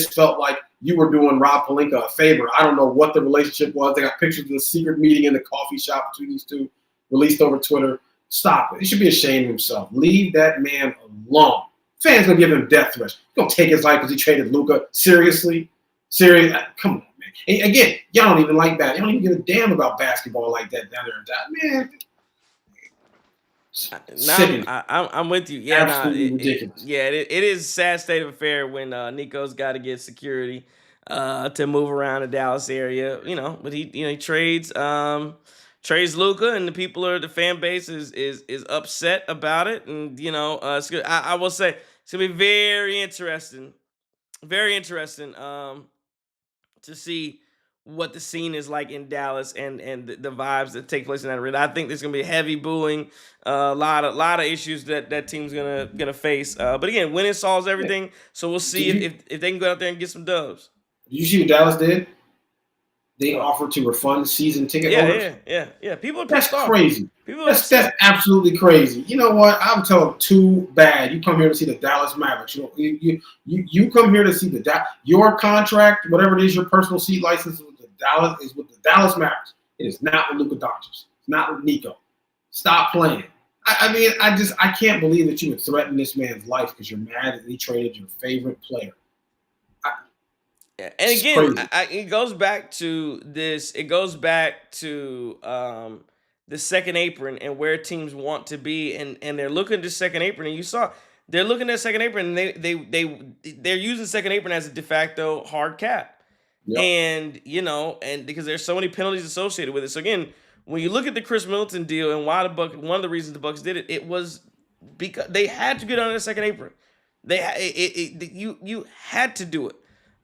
[SPEAKER 2] felt like you were doing Rob Pelinka a favor. I don't know what the relationship was. They got pictures of the secret meeting in the coffee shop between these two, released over Twitter. Stop it. He should be ashamed of himself. Leave that man alone. Fans gonna give him death threats. Gonna take his life because he traded Luka. Seriously? Come on. And again, y'all don't even like that. Y'all don't even give a damn about basketball like that down there. Man,
[SPEAKER 1] I'm with you. Yeah, absolutely ridiculous. It is a sad state of affair when Nico's got to get security to move around the Dallas area. But he trades Luka, and the fan base is upset about it. And it's good. I will say it's gonna be very interesting. Very interesting. To see what the scene is like in Dallas and the vibes that take place in that arena. I think there's gonna be heavy booing, a lot of issues that team's gonna face. But again, winning solves everything. So we'll see if they can go out there and get some dubs.
[SPEAKER 2] Did you see what Dallas did? They offered to refund season ticket holders.
[SPEAKER 1] Yeah. People are
[SPEAKER 2] That's
[SPEAKER 1] pissed off.
[SPEAKER 2] Crazy. That's absolutely crazy. You know what? I would tell them too bad. You come here to see the Dallas Mavericks. You come here to see your contract, whatever it is, your personal seat license is with the Dallas Mavericks. It is not with Luka Doncic. It's not with Nico. Stop playing. I can't believe that you would threaten this man's life because you're mad that he traded your favorite player.
[SPEAKER 1] And again, it goes back to this. It goes back to the second apron and where teams want to be, and they're looking at the second apron. And you saw they're looking at second apron, and they're using second apron as a de facto hard cap. Yep. And and because there's so many penalties associated with it. So again, when you look at the Chris Middleton deal and why one of the reasons the Bucks did it, it was because they had to get under the second apron. You had to do it.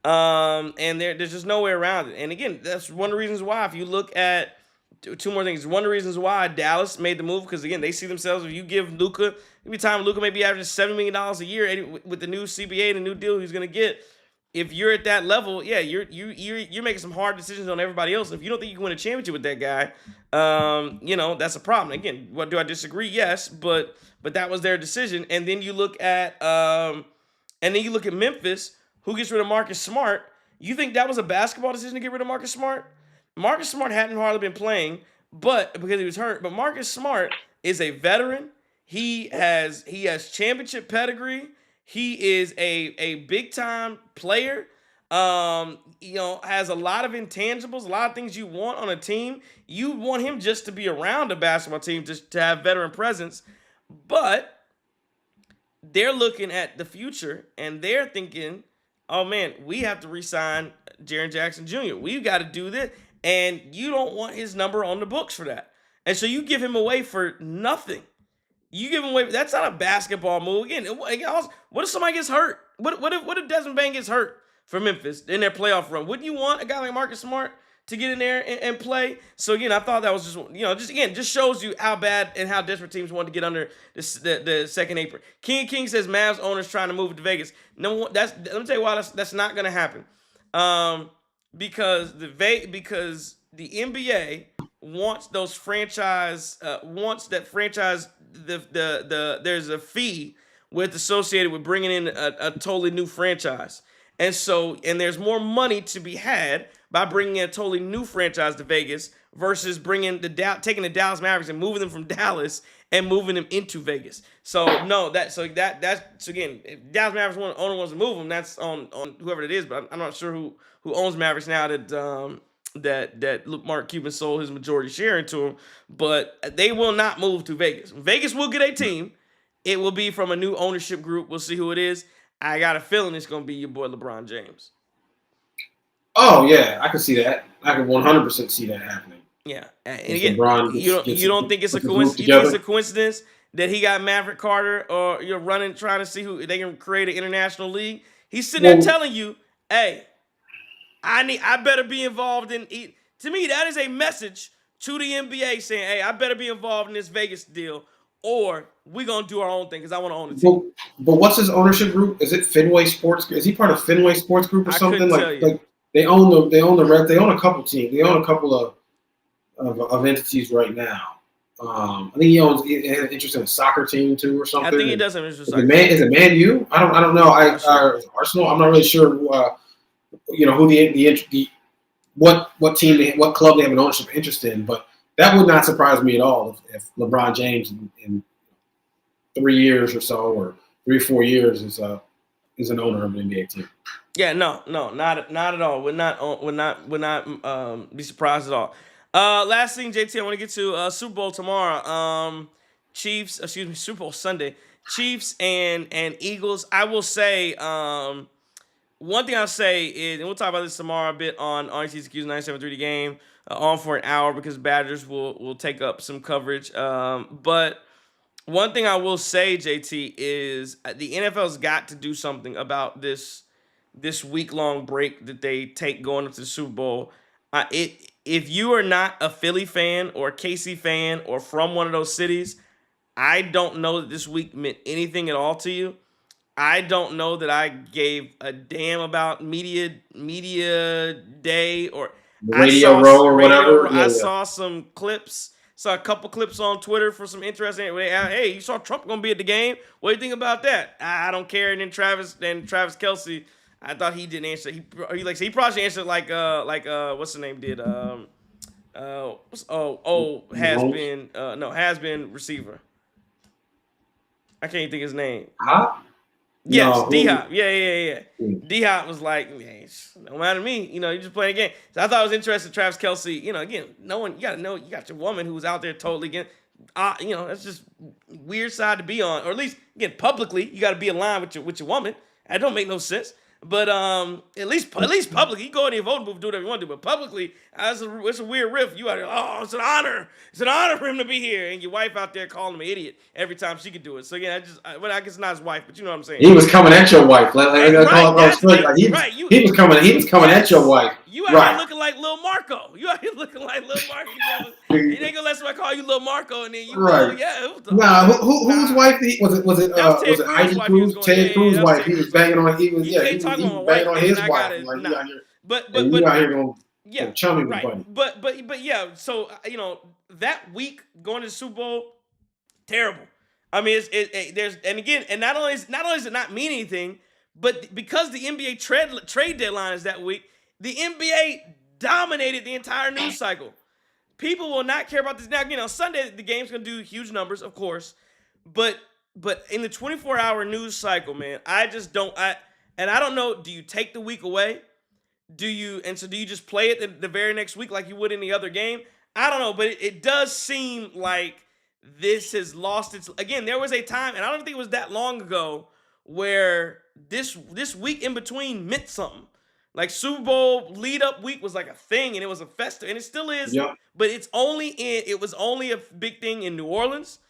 [SPEAKER 1] And there's just no way around it. And again, that's one of the reasons why, if you look at two more things, one of the reasons why Dallas made the move, because again, they see themselves, if you give Luka, every time Luka may be averaging $7 million a year with the new CBA and the new deal he's going to get, if you're at that level, you're making some hard decisions on everybody else. And if you don't think you can win a championship with that guy, that's a problem. Again, what do I disagree? Yes, but that was their decision. And then you look at Memphis, who gets rid of Marcus Smart. You think that was a basketball decision to get rid of Marcus Smart? Marcus Smart hadn't hardly been playing, but because he was hurt. But Marcus Smart is a veteran. He has championship pedigree. He is a big time player. Has a lot of intangibles, a lot of things you want on a team. You want him just to be around a basketball team, just to have veteran presence. But they're looking at the future and they're thinking, oh man, we have to re-sign Jaren Jackson Jr. We've got to do this. And you don't want his number on the books for that. And so you give him away for nothing. You give him away. That's not a basketball move. Again, what if somebody gets hurt? What if Desmond Bane gets hurt for Memphis in their playoff run? Wouldn't you want a guy like Marcus Smart to get in there and play. So again, I thought that was just shows you how bad and how desperate teams want to get under the second apron. King says Mavs owners trying to move to Vegas. Number one, let me tell you why that's not going to happen. Because the NBA wants those franchise wants that franchise there's a fee associated with bringing in a totally new franchise. And there's more money to be had by bringing in a totally new franchise to Vegas versus taking the Dallas Mavericks and moving them from Dallas and moving them into Vegas. So again, if Dallas Mavericks owner wants to move them, that's on whoever it is. But I'm not sure who owns Mavericks now that Mark Cuban sold his majority share into him. But they will not move to Vegas. Vegas will get a team. It will be from a new ownership group. We'll see who it is. I got a feeling it's going to be your boy LeBron James.
[SPEAKER 2] Oh, yeah. I can see that. I can 100% see that happening.
[SPEAKER 1] Yeah. And again, you don't think it's a coincidence? You think it's a coincidence that he got Maverick Carter or you're trying to see who they can create an international league? He's sitting there telling you, hey, I better be involved in – to me, that is a message to the NBA saying, hey, I better be involved in this Vegas deal or we're going to do our own thing because I want to own the team.
[SPEAKER 2] But what's his ownership group? Is it Fenway Sports? Is he part of Fenway Sports Group or something? Like they own a couple teams. They own a couple of entities right now. I think he has an interest in a soccer team too or something.
[SPEAKER 1] I think he does have an interest in
[SPEAKER 2] soccer. Is it Man U? I don't know. Arsenal. I'm not really sure. Who what team, what club they have an ownership interest in, but that would not surprise me at all if LeBron James in 3 years or so, or 3 or 4 years, is an owner of an NBA team.
[SPEAKER 1] Yeah, no, not at all. Would not be surprised at all. Last thing, JT, I want to get to Super Bowl tomorrow. Super Bowl Sunday. Chiefs and Eagles. I will say, one thing I'll say is, and we'll talk about this tomorrow a bit on RTCQ's 97.3 The Game, on for an hour because Badgers will take up some coverage. But one thing I will say, JT, is the NFL's got to do something about this week-long break that they take going into the Super Bowl. If you are not a Philly fan or a KC fan or from one of those cities, I don't know that this week meant anything at all to you. I don't know that I gave a damn about media day or
[SPEAKER 2] Radio Row or whatever.
[SPEAKER 1] I saw some clips. Saw a couple clips on Twitter for some interesting. Hey, you saw Trump gonna be at the game? What do you think about that? I don't care. And then Travis Kelce, I thought he didn't answer. He probably answered like what's the name did has been receiver. I can't even think his name.
[SPEAKER 2] Huh?
[SPEAKER 1] Yes,
[SPEAKER 2] no,
[SPEAKER 1] D-Hop. Yeah. D-Hop was like, man, no matter to me, you just playing a game. So I thought it was interesting. Travis Kelce, again, you got to know, you got your woman who's out there totally against, that's just weird side to be on. Or at least, again, publicly, you got to be aligned with your woman. That don't make no sense. But at least publicly, you go in the voting booth, do whatever you want to do. But publicly, it's a weird riff. You out there, it's an honor. It's an honor for him to be here. And your wife out there calling him an idiot every time she could do it. So again, I guess it's not his wife, but you know what I'm saying.
[SPEAKER 2] He was coming at your wife. He was coming at your wife.
[SPEAKER 1] You out here looking like Lil Marco. You ain't gonna let somebody call you Lil Marco and then you
[SPEAKER 2] right. Whose wife was it Ivy Cruz? Ted Cruz's wife. He was banging on. He was banging on his wife.
[SPEAKER 1] But
[SPEAKER 2] you out here gonna chummy with buddy.
[SPEAKER 1] But yeah. So that week going to the Super Bowl, terrible. I mean, and not only does it not mean anything, but because the NBA trade deadline is that week, the NBA dominated the entire news cycle. People will not care about this. Now, Sunday, the game's going to do huge numbers, of course. But in the 24-hour news cycle, man, I don't know, do you take the week away? Do you just play it the very next week like you would any other game? I don't know, but it does seem like this has lost its... Again, there was a time, and I don't think it was that long ago, where this week in between meant something. Like Super Bowl lead-up week was like a thing, and it was a festival, and it still is. Yep. But it was only a big thing in New Orleans,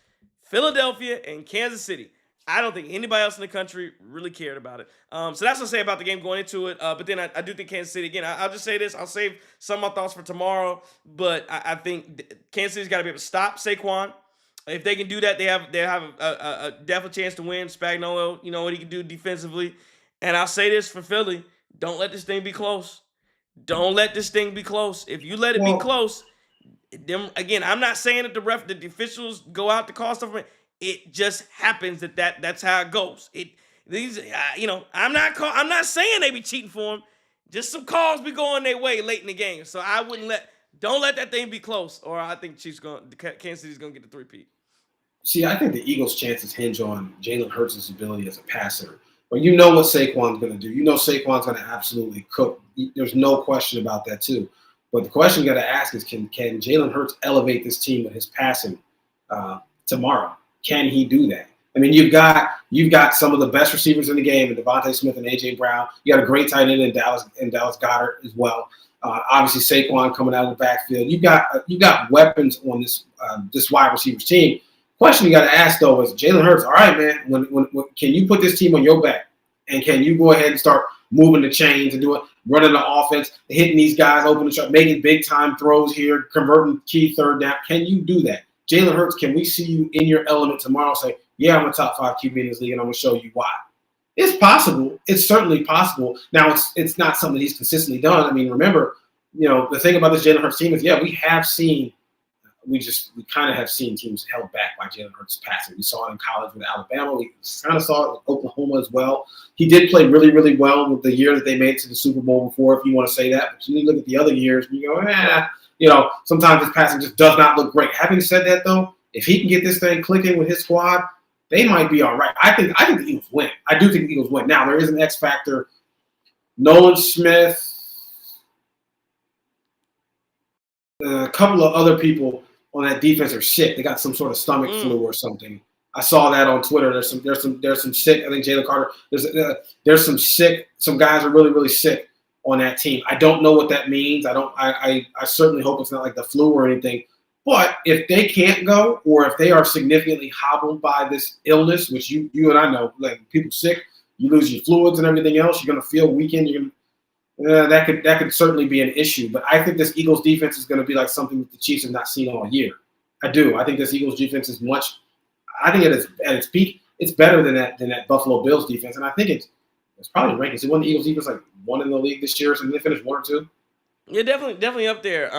[SPEAKER 1] Philadelphia, and Kansas City. I don't think anybody else in the country really cared about it. So that's what I say about the game going into it. But then I do think Kansas City, again, I'll just say this. I'll save some of my thoughts for tomorrow. But I think Kansas City's got to be able to stop Saquon. If they can do that, they have a definite chance to win. Spagnuolo, you know what he can do defensively. And I'll say this for Philly. Don't let this thing be close. Don't let this thing be close. If you let it be close, then again, I'm not saying that the officials go out to call stuff. It just happens that's how it goes. I'm not saying they be cheating for him. Just some calls be going their way late in the game. So don't let that thing be close, or I think Kansas City's gonna get the three-peat.
[SPEAKER 2] See, I think the Eagles' chances hinge on Jalen Hurts' ability as a passer. But you know what Saquon's going to do. You know Saquon's going to absolutely cook. There's no question about that too. But the question you got to ask is, can Jalen Hurts elevate this team with his passing tomorrow? Can he do that? I mean, you've got some of the best receivers in the game, Devontae Smith and A.J. Brown. You got a great tight end in Dallas Goedert as well. Obviously, Saquon coming out of the backfield. You got weapons on this wide receivers team. Question you got to ask though is, Jalen Hurts, all right, man. When can you put this team on your back, and can you go ahead and start moving the chains and running the offense, hitting these guys open, making big time throws here, converting key third down? Can you do that, Jalen Hurts? Can we see you in your element tomorrow? Say, yeah, I'm a top 5 QB in this league, and I'm gonna show you why. It's possible. It's certainly possible. Now, it's not something he's consistently done. I mean, remember, the thing about this Jalen Hurts team is, we have seen. We kind of have seen teams held back by Jalen Hurts passing. We saw it in college with Alabama. We kind of saw it with Oklahoma as well. He did play really, really well with the year that they made it to the Super Bowl before, if you want to say that. But you look at the other years, and you go, sometimes his passing just does not look great. Having said that, though, if he can get this thing clicking with his squad, they might be all right. I think the Eagles win. I do think the Eagles win. Now, there is an X factor. Nolan Smith, a couple of other people on that defense are sick. They got some sort of stomach flu or something. I saw that on Twitter. There's some sick. I think Jalen Carter. There's some sick. Some guys are really, really sick on that team. I don't know what that means. I certainly hope it's not like the flu or anything. But if they can't go, or if they are significantly hobbled by this illness, which you and I know, like people sick, you lose your fluids and everything else. You're gonna feel weakened. That could certainly be an issue. But I think this Eagles defense is going to be like something that the Chiefs have not seen all year. I do. I think this Eagles defense is I think at its peak, it's better than that Buffalo Bills defense. And I think it's probably ranked. It won the Eagles defense like one in the league this year, so they finished 1 or 2.
[SPEAKER 1] Yeah, definitely up there.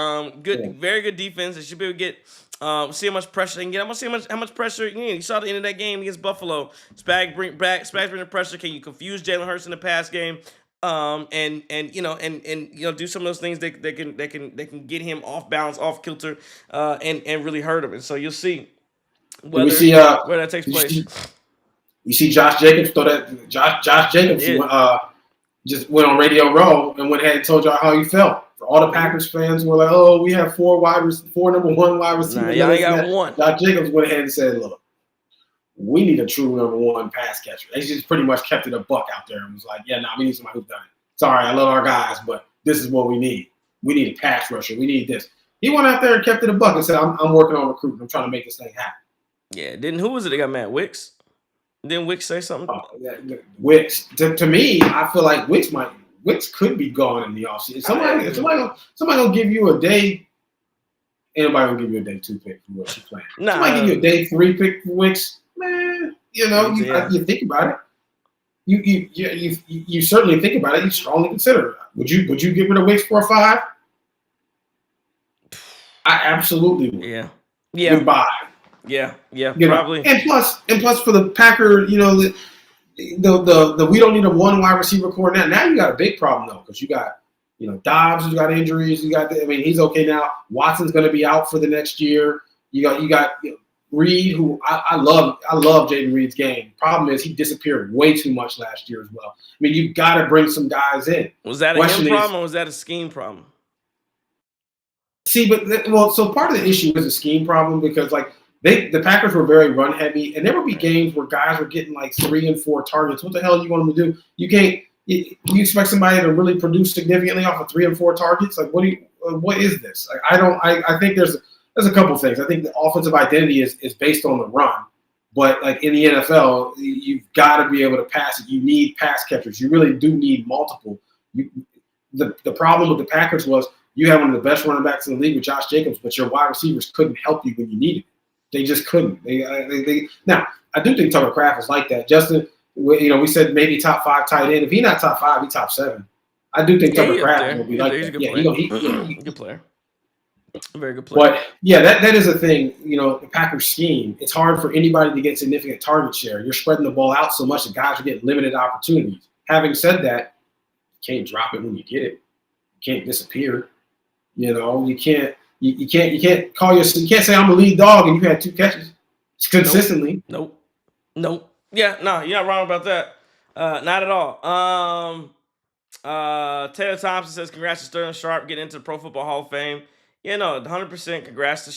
[SPEAKER 1] Very good defense. They should be able to get see how much pressure they can get. I'm gonna see how much pressure. You saw at the end of that game against Buffalo. Spags bring the pressure. Can you confuse Jalen Hurts in the pass game? And do some of those things that can get him off balance, off kilter, and really hurt him. And so you'll see where that takes place.
[SPEAKER 2] You see Josh Jacobs throw that. Josh Jacobs just went on Radio Row and went ahead and told y'all how he felt. For all the Packers fans who were like, "Oh, we have 4 number 1 wide receivers."
[SPEAKER 1] Nah, y'all ain't got one.
[SPEAKER 2] Josh Jacobs went ahead and said, "Look, we need a true number 1 pass catcher." He just pretty much kept it a buck out there and was like, we need somebody who's done it. Sorry, I love our guys, but this is what we need. We need a pass rusher. We need this. He went out there and kept it a buck and said, I'm working on recruiting. I'm trying to make this thing happen.
[SPEAKER 1] Yeah, who was it that got mad? Wicks? Didn't Wicks say something?
[SPEAKER 2] Wicks. To me, I feel like Wicks could be gone in the offseason. If somebody gonna give you a day, anybody gonna give you a day 2 pick for what you're playing. Somebody give you a day 3 pick for Wicks, man. You think about it. You certainly think about it. You strongly consider it. Would you get rid of Wicks for a 5? I absolutely would.
[SPEAKER 1] Yeah.
[SPEAKER 2] Goodbye.
[SPEAKER 1] Yeah, probably.
[SPEAKER 2] And plus for the Packer, the we don't need a 1 wide receiver core now. Now you got a big problem though, because you got Dobbs who's got injuries. He's okay now. Watson's going to be out for the next year. You got Reed, who I love Jaden Reed's game. Problem is he disappeared way too much last year as well. I mean, you've got to bring some guys in.
[SPEAKER 1] Was that a him problem or was that a scheme problem?
[SPEAKER 2] See, so part of the issue is a scheme problem because the Packers were very run heavy, and there would be games where guys were getting like 3 and 4 targets. What the hell do you want them to do? You can't. You expect somebody to really produce significantly off of 3 and 4 targets? Like, what is this? Like, I think there's a couple things. I think the offensive identity is based on the run, But like in the NFL, you've got to be able to pass it. You need pass catchers. You really do need multiple. The problem with the Packers was you had one of the best running backs in the league with Josh Jacobs, but your wide receivers couldn't help you when you needed it. They just couldn't. Now, I do think Tucker Kraft is like that. Justin, we said maybe top 5 tight end. If he's not top 5, he's top 7. I do think Tucker Kraft will be like that.
[SPEAKER 1] He's a good player. A very good player.
[SPEAKER 2] But yeah, that is a thing. The Packers scheme. It's hard for anybody to get significant target share. You're spreading the ball out so much that guys are getting limited opportunities. Having said that, you can't drop it when you get it. You can't disappear. You can't. You can't say I'm a lead dog and you had 2 catches consistently.
[SPEAKER 1] Nope. Yeah, no, you're not wrong about that. Not at all. Taylor Thompson says, congrats to Sterling Sharp getting into the Pro Football Hall of Fame. 100% congrats to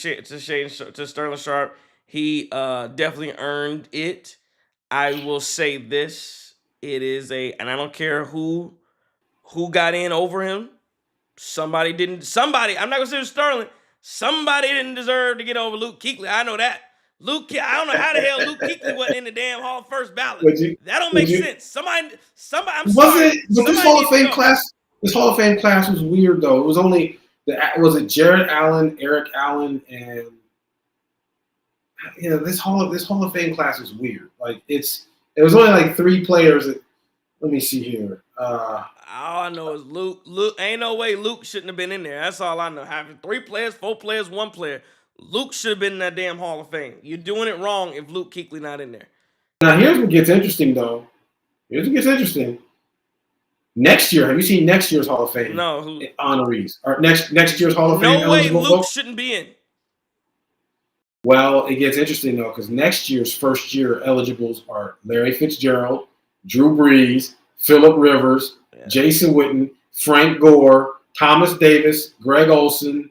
[SPEAKER 1] Sterling Sharp. He definitely earned it. I will say this. It is and I don't care who got in over him. Somebody, I'm not going to say it was Sterling. Somebody didn't deserve to get over Luke Kuechly. I know that. I don't know how the hell Luke Kuechly wasn't in the damn Hall of first ballot. That don't make sense. Somebody, I'm sorry.
[SPEAKER 2] But this Hall of Fame class was weird, though. It was only, was it Jared Allen, Eric Allen, and this Hall of Fame class was weird. Like it was only like 3 players. Let me see here.
[SPEAKER 1] All I know is Luke. Ain't no way Luke shouldn't have been in there. That's all I know. Having 3 players, 4 players, 1 player. Luke should have been in that damn Hall of Fame. You're doing it wrong if Luke Kuechly not in there.
[SPEAKER 2] Now here's what gets interesting, though. Next year, have you seen next year's Hall of Fame?
[SPEAKER 1] No.
[SPEAKER 2] Honorees or next year's Hall of Fame.
[SPEAKER 1] No way Luke shouldn't be in.
[SPEAKER 2] Well, it gets interesting though because next year's first year eligibles are Larry Fitzgerald, Drew Brees, Phillip Rivers, Jason Witten, Frank Gore, Thomas Davis, Greg Olson.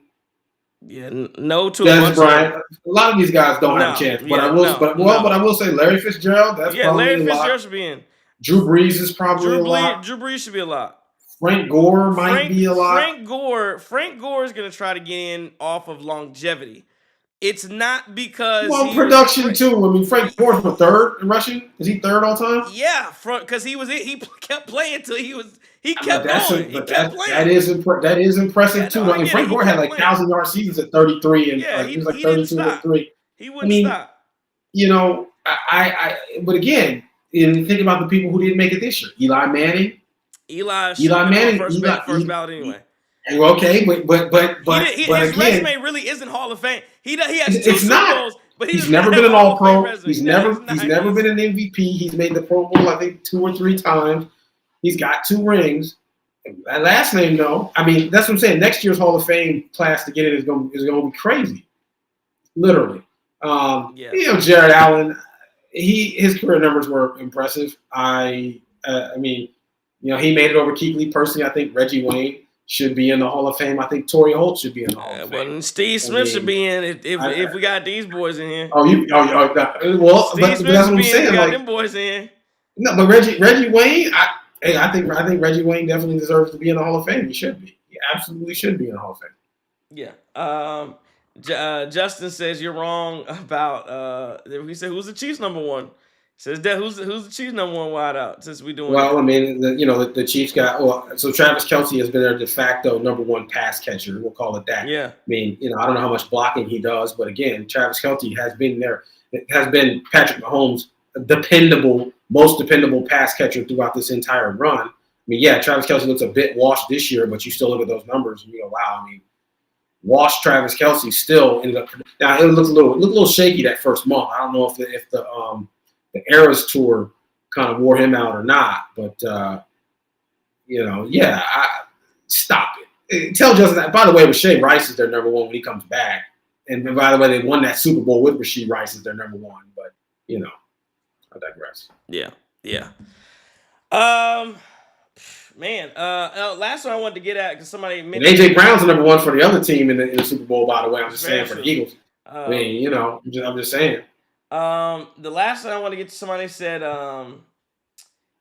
[SPEAKER 1] Yeah, no to
[SPEAKER 2] Des Bryant. A lot of these guys don't have a chance, but I will say Larry Fitzgerald. That's probably
[SPEAKER 1] Larry Fitzgerald should be in.
[SPEAKER 2] Drew Brees is probably a lot.
[SPEAKER 1] Drew Brees should be a lot.
[SPEAKER 2] Frank Gore might be a lot.
[SPEAKER 1] Frank Gore is going to try to get in off of longevity. It's not because
[SPEAKER 2] production too. I mean, Frank Gore's for 3rd in rushing. Is he 3rd all time?
[SPEAKER 1] Yeah, because he kept playing till he kept going. He kept playing.
[SPEAKER 2] That is impressive too. I mean, Frank Gore had like 1,000-yard seasons at 33, and he was like 32 and 3.
[SPEAKER 1] He wouldn't stop.
[SPEAKER 2] But again, think about the people who didn't make it this year. Eli Manning.
[SPEAKER 1] First ballot anyway.
[SPEAKER 2] Okay, but
[SPEAKER 1] his
[SPEAKER 2] again,
[SPEAKER 1] resume really isn't Hall of Fame. He has 2 Super Bowls, but
[SPEAKER 2] he's never been an All-Pro. He's never been an MVP. He's made the Pro Bowl I think 2 or 3 times. He's got 2 rings. That last name, though, I mean, that's what I'm saying. Next year's Hall of Fame class to get in is going to be crazy, literally. Jared Allen, his career numbers were impressive. I mean, he made it over Kuechly. Personally, I think Reggie Wayne should be in the Hall of Fame. I think Torrey Holt should be in the Hall of Fame.
[SPEAKER 1] Well, Steve Smith should be in if we got these boys in here.
[SPEAKER 2] Steve
[SPEAKER 1] Smith
[SPEAKER 2] that's what I'm saying.
[SPEAKER 1] We got them boys in.
[SPEAKER 2] No, but Reggie Wayne, I think Reggie Wayne definitely deserves to be in the Hall of Fame. He should be. He absolutely should be in the Hall of Fame.
[SPEAKER 1] Yeah. Justin says you're wrong about. We said who's the Chiefs number 1. Says that who's the Chiefs number 1 wideout since we doing.
[SPEAKER 2] Well, I mean, the Chiefs got so Travis Kelce has been their de facto number 1 pass catcher. We'll call it that.
[SPEAKER 1] Yeah.
[SPEAKER 2] I mean, I don't know how much blocking he does, but again, Travis Kelce has been there. It has been Patrick Mahomes' most dependable pass catcher throughout this entire run. I mean, yeah, Travis Kelce looks a bit washed this year, but you still look at those numbers and you go, wow. I mean, washed Travis Kelce still ended up. Now it looked a little shaky that first month. I don't know if the Eras tour kind of wore him out or not, but stop it. Tell Justin that. By the way, Rasheed Rice is their number 1 when he comes back, and by the way, they won that Super Bowl with Rasheed Rice as their number 1. But I digress.
[SPEAKER 1] Yeah. Last one I wanted to get at because somebody mentioned
[SPEAKER 2] AJ Brown's the number 1 for the other team in the Super Bowl. By the way, I'm just saying for the Eagles. I mean, I'm just saying.
[SPEAKER 1] The last one I want to get to, somebody said,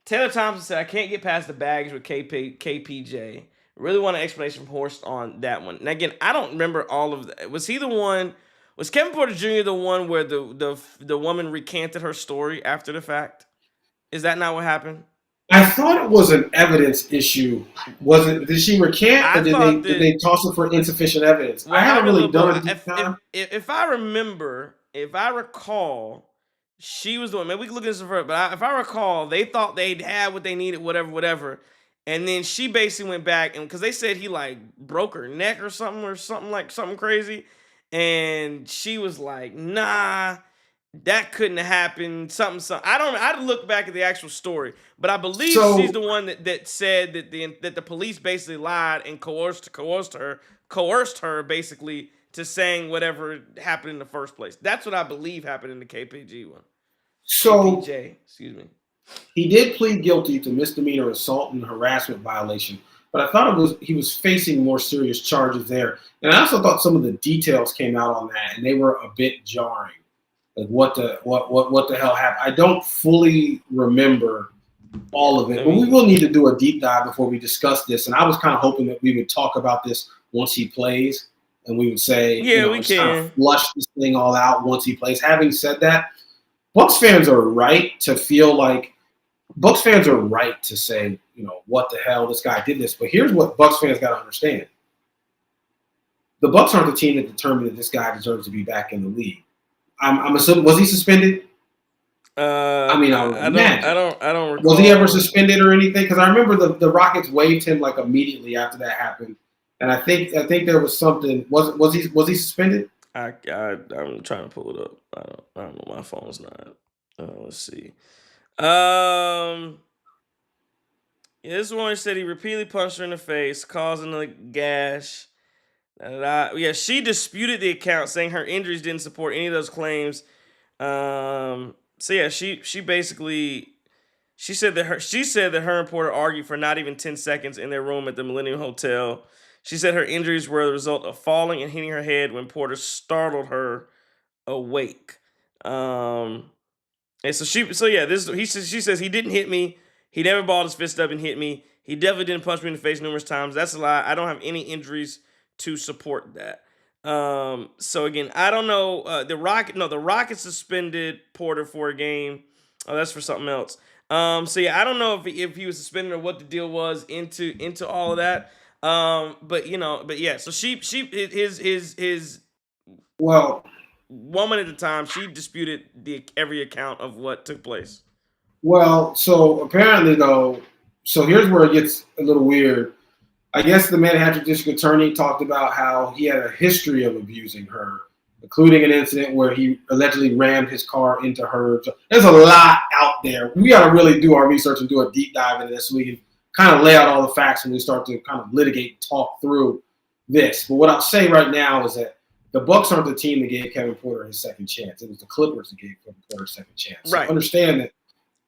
[SPEAKER 1] Taylor Thompson said, I can't get past the bags with KPJ. Really want an explanation from Horst on that one. And again, I don't remember all of that. Was he the one Was Kevin Porter Jr. the one where the woman recanted her story after the fact? Is that not what happened?
[SPEAKER 2] I thought it was an evidence issue. Was it? Did she recant,
[SPEAKER 1] I
[SPEAKER 2] or
[SPEAKER 1] thought
[SPEAKER 2] did
[SPEAKER 1] that.
[SPEAKER 2] they toss her for insufficient evidence? I
[SPEAKER 1] Well, I
[SPEAKER 2] haven't
[SPEAKER 1] read a
[SPEAKER 2] really
[SPEAKER 1] little bit.
[SPEAKER 2] done a deep dive.
[SPEAKER 1] If I remember, if I recall, she was the one. Maybe we can look at this first. But if I recall, they thought they'd had what they needed, whatever. And then she basically went back and because they said he like broke her neck or something crazy, and she was like, "Nah, that couldn't have happened." Something. I don't. I'd look back at the actual story, but I believe she's
[SPEAKER 2] So
[SPEAKER 1] the one that said that the police basically lied and coerced her basically to saying whatever happened in the first place. That's what I believe happened in the KPG one.
[SPEAKER 2] so
[SPEAKER 1] KPJ, excuse me.
[SPEAKER 2] he did plead guilty to misdemeanor assault and harassment violation, but I thought he was facing more serious charges there. And I also thought some of the details came out on that, and they were a bit jarring. Like what the hell happened? I don't fully remember all of it, but we will need to do a deep dive before we discuss this. And I was kind of hoping that we would talk about this once he plays, and we would say,
[SPEAKER 1] Yeah, we
[SPEAKER 2] let's
[SPEAKER 1] can.
[SPEAKER 2] kind of flush this thing all out once he plays. Having said that, Bucks fans are right to feel like Bucks fans are right to say, what the hell, this guy did this. But here's what Bucks fans got to understand: the Bucks aren't the team that determined that this guy deserves to be back in the league. I'm assuming, was he suspended? I mean, I would imagine.
[SPEAKER 1] I don't recall.
[SPEAKER 2] Was he ever suspended or anything? Because I remember the Rockets waived him like immediately after that happened, and I think there was something. Was he suspended?
[SPEAKER 1] I'm trying to pull it up. I don't know. My phone's not. Let's see. Yeah, this one said he repeatedly punched her in the face, causing a gash. Yeah, she disputed the account, saying her injuries didn't support any of those claims. So yeah, she basically said that her and Porter argued for not even 10 seconds in their room at the Millennium Hotel. She said her injuries were the result of falling and hitting her head when Porter startled her awake. And so she says he didn't hit me. He never balled his fist up and hit me. He definitely didn't punch me in the face numerous times. That's a lie. I don't have any injuries to support that. So again, I don't know. The Rockets suspended Porter for a game. Oh, that's for something else. So yeah, I don't know if he was suspended or what the deal was into all of that. But yeah. So his
[SPEAKER 2] Well,
[SPEAKER 1] woman at the time, she disputed every account of what took place.
[SPEAKER 2] Well, so apparently though, so here's where it gets a little weird. I guess the Manhattan District Attorney talked about how he had a history of abusing her, including an incident where he allegedly rammed his car into her. So there's a lot out there. We got to really do our research and do a deep dive into this so we can kind of lay out all the facts when we start to kind of litigate, talk through this. But what I'll say right now is that the Bucks aren't the team that gave Kevin Porter his second chance. It was the Clippers that gave Kevin Porter a second chance.
[SPEAKER 1] Right.
[SPEAKER 2] So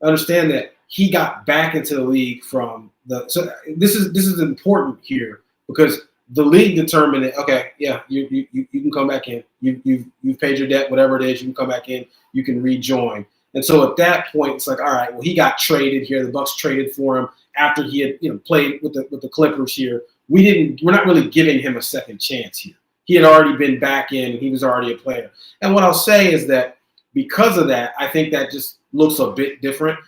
[SPEAKER 2] understand that he got back into the league from the. So this is important here because the league determined that okay, yeah, you can come back in. You've paid your debt, whatever it is. You can come back in. You can rejoin. And so at that point, it's like, all right, well, he got traded here. The Bucks traded for him after he had played with the Clippers here. We're not really giving him a second chance here. He had already been back in, and he was already a player. And what I'll say is that because of that, I think that just looks a bit different.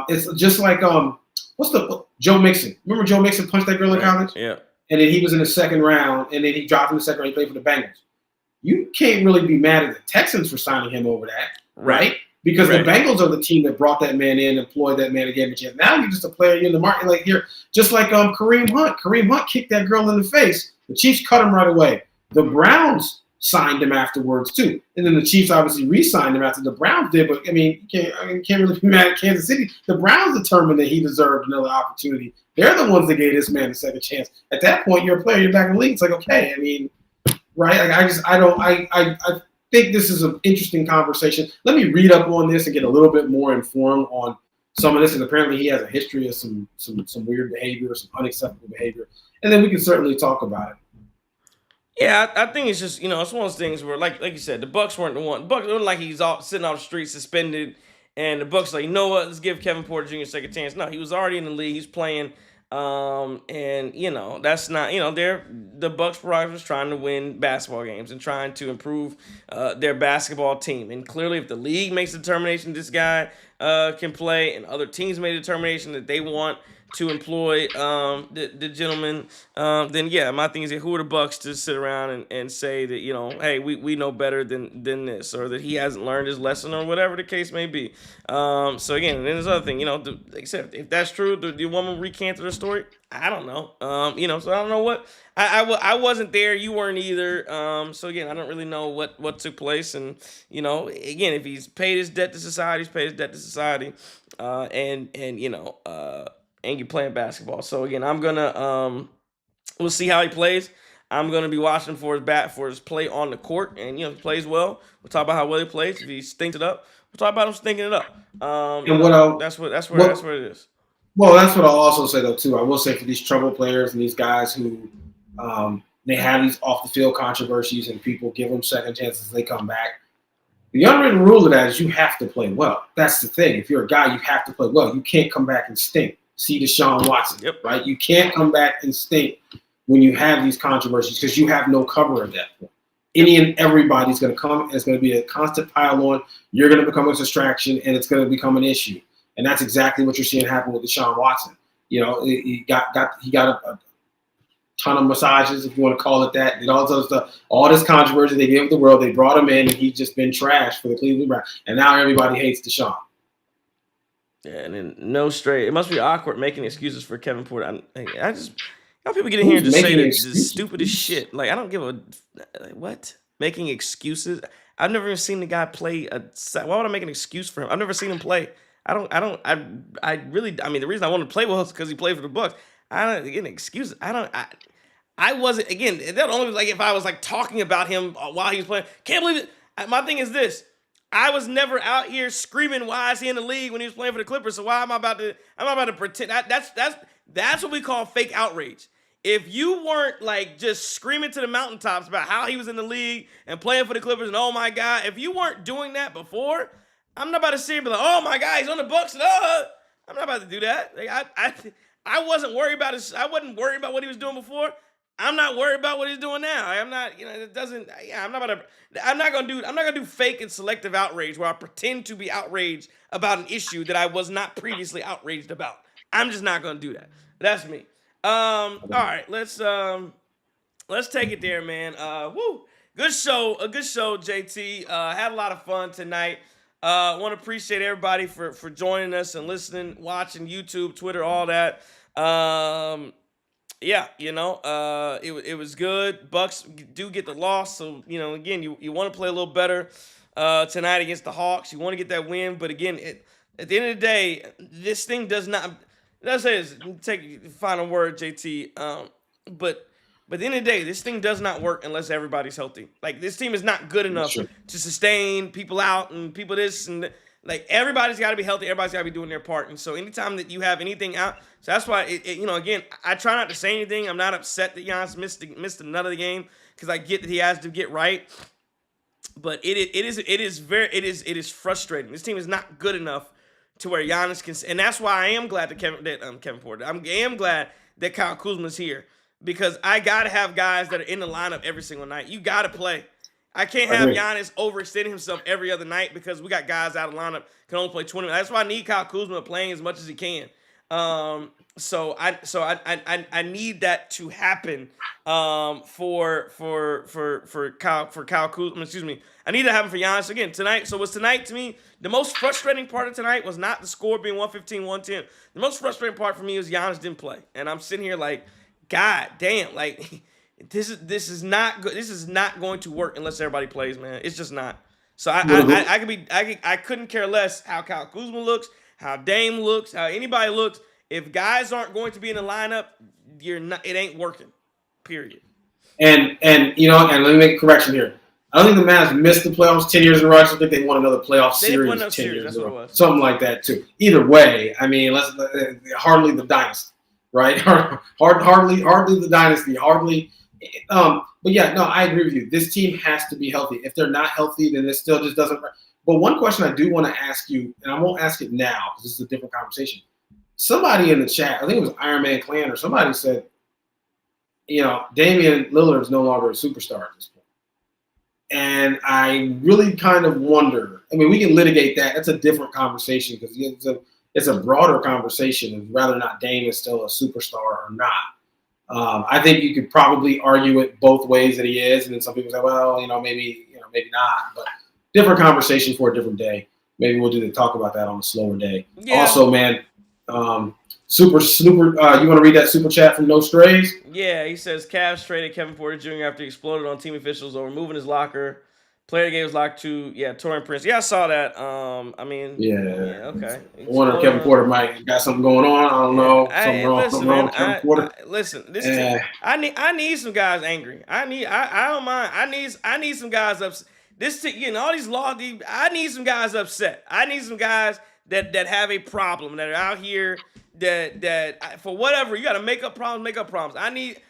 [SPEAKER 2] It's just like Joe Mixon. Remember Joe Mixon punched that girl in college?
[SPEAKER 1] Yeah.
[SPEAKER 2] And then he was in the second round, and then he dropped in the second round. He played for the Bengals. You can't really be mad at the Texans for signing him over that, right? Because the Bengals are the team that brought that man in, employed that man, and gave him a chance. Now you're just a player in the market like here, just like Kareem Hunt. Kareem Hunt kicked that girl in the face. The Chiefs cut him right away. The Browns signed him afterwards too, and then the Chiefs obviously re-signed him after the Browns did. But you can't really be mad at Kansas City. The Browns determined that he deserved another opportunity. They're the ones that gave this man a second chance. At that point, you're a player. You're back in the league. It's like okay, right? Like I think this is an interesting conversation. Let me read up on this and get a little bit more informed on some of this. And apparently, he has a history of some weird behavior, some unacceptable behavior, and then we can certainly talk about it.
[SPEAKER 1] Yeah, I think it's just it's one of those things where like you said, the Bucks weren't the one. Bucks weren't like he's sitting off the street suspended, and the Bucks like, you know what, let's give Kevin Porter Jr. a second chance. No, he was already in the league. He's playing. And that's not they're the Bucks prerogative is trying to win basketball games and trying to improve their basketball team. And clearly, if the league makes a determination this guy can play, and other teams made a determination that they want to employ the gentleman, then yeah, my thing is who are the Bucks to sit around and say that hey, we know better than this, or that he hasn't learned his lesson, or whatever the case may be. So again, and then there's other thing, like I said, if that's true, the woman recanted her story. I don't know. So I don't know what I wasn't there. You weren't either. So again, I don't really know what took place. And again, if he's paid his debt to society, he's paid his debt to society. And you're playing basketball. So again, I'm gonna we'll see how he plays. I'm gonna be watching for his play on the court, and if he plays well, we'll talk about how well he plays. If he stinks it up, we'll talk about him stinking it up. That's where it is.
[SPEAKER 2] Well, that's what I'll also say though too. I will say for these trouble players and these guys who they have these off the field controversies and people give them second chances, they come back. The unwritten rule of that is you have to play well. That's the thing. If you're a guy, you have to play well. You can't come back and stink. See Deshaun Watson,
[SPEAKER 1] yep.
[SPEAKER 2] Right? You can't come back and stink when you have these controversies because you have no cover at that point. Any and everybody's going to come, and it's going to be a constant pile on. You're going to become a distraction, and it's going to become an issue. And that's exactly what you're seeing happen with Deshaun Watson. He got a ton of massages, if you want to call it that, and all this other stuff. All this controversy they gave the world, they brought him in, and he's just been trashed for the Cleveland Browns. And now everybody hates Deshaun.
[SPEAKER 1] Yeah, and then no straight. It must be awkward making excuses for Kevin Porter. I just people get in here and just say the stupidest shit. Like I don't give a what making excuses. I've never even seen the guy play why would I make an excuse for him? I've never seen him play. I really. I mean, the reason I wanted to play well is because he played for the Bucks. I don't get excuses. I wasn't again. That only was like if I was like talking about him while he was playing. Can't believe it. My thing is this. I was never out here screaming, why is he in the league when he was playing for the Clippers? So why am I about to pretend? That's what we call fake outrage. If you weren't like just screaming to the mountaintops about how he was in the league and playing for the Clippers and oh my God, if you weren't doing that before, I'm not about to sit here and be like, oh my God, he's on the Bucks. I'm not about to do that. Like, I wasn't worried about I wasn't worried about what he was doing before. I'm not worried about what he's doing now. I'm not, it doesn't, yeah, I'm not going to do fake and selective outrage where I pretend to be outraged about an issue that I was not previously outraged about. I'm just not going to do that. That's me. All right, let's take it there, man. Good show, JT. Had a lot of fun tonight. Want to appreciate everybody for joining us and listening, watching YouTube, Twitter, all that. Yeah, it was good. Bucks do get the loss, so again, you want to play a little better tonight against the Hawks. You want to get that win, but again, at the end of the day, this thing does not. Let's say this. Take the final word, JT. But at the end of the day, this thing does not work unless everybody's healthy. Like this team is not good enough to sustain people out and people this and. Like, everybody's got to be healthy. Everybody's got to be doing their part. And so anytime that you have anything out, so that's why, again, I try not to say anything. I'm not upset that Giannis missed another game because I get that he has to get right. But it is frustrating. This team is not good enough to where Giannis can, and that's why I am glad that Kevin Porter. I am glad that Kyle Kuzma's here because I got to have guys that are in the lineup every single night. You got to play. I can't have Giannis overextending himself every other night because we got guys out of lineup can only play 20 minutes. That's why I need Kyle Kuzma playing as much as he can. So I need that to happen for Kyle Kuzma. Excuse me. I need to happen for Giannis again tonight. So was tonight to me the most frustrating part of tonight was not the score being 115-110. The most frustrating part for me was Giannis didn't play, and I'm sitting here like, God damn, like. This is not good. This is not going to work unless everybody plays, man. It's just not. So I couldn't care less how Kyle Kuzma looks, how Dame looks, how anybody looks. If guys aren't going to be in the lineup, it ain't working. Period. And let me make a correction here. I don't think the Mavs missed the playoffs 10 years in a row. I just think they won another playoff series 10 years in a row. Something like that too. Either way, I mean, hardly the dynasty, right? Hardly the dynasty. But yeah, no, I agree with you. This team has to be healthy. If they're not healthy, then it still just doesn't work. But one question I do want to ask you, and I won't ask it now because this is a different conversation.
[SPEAKER 2] somebody in the chat, I think it was Iron Man Clan or somebody said, Damian Lillard is no longer a superstar at this point. And I really kind of wonder. I mean, we can litigate that. That's a different conversation because it's a broader conversation of whether or not Dame is still a superstar or not. I think you could probably argue it both ways that he is, and then some people say, well, maybe not. But different conversation for a different day. Maybe we'll talk about that on a slower day. Yeah. Also, man, super. You want to read that super chat from No Strays?
[SPEAKER 1] Yeah, he says Cavs traded Kevin Porter Jr. after he exploded on team officials over moving his locker. Player gave his lock to Taurean Prince. Yeah, I saw that. Okay.
[SPEAKER 2] I wonder if Kevin Porter might got something going on. I don't know. Something wrong with Kevin Porter.
[SPEAKER 1] I need some guys angry. I don't mind. I need some guys upset. All these I need some guys upset. I need some guys that have a problem, that are out here that for whatever, you got to make up problems. I need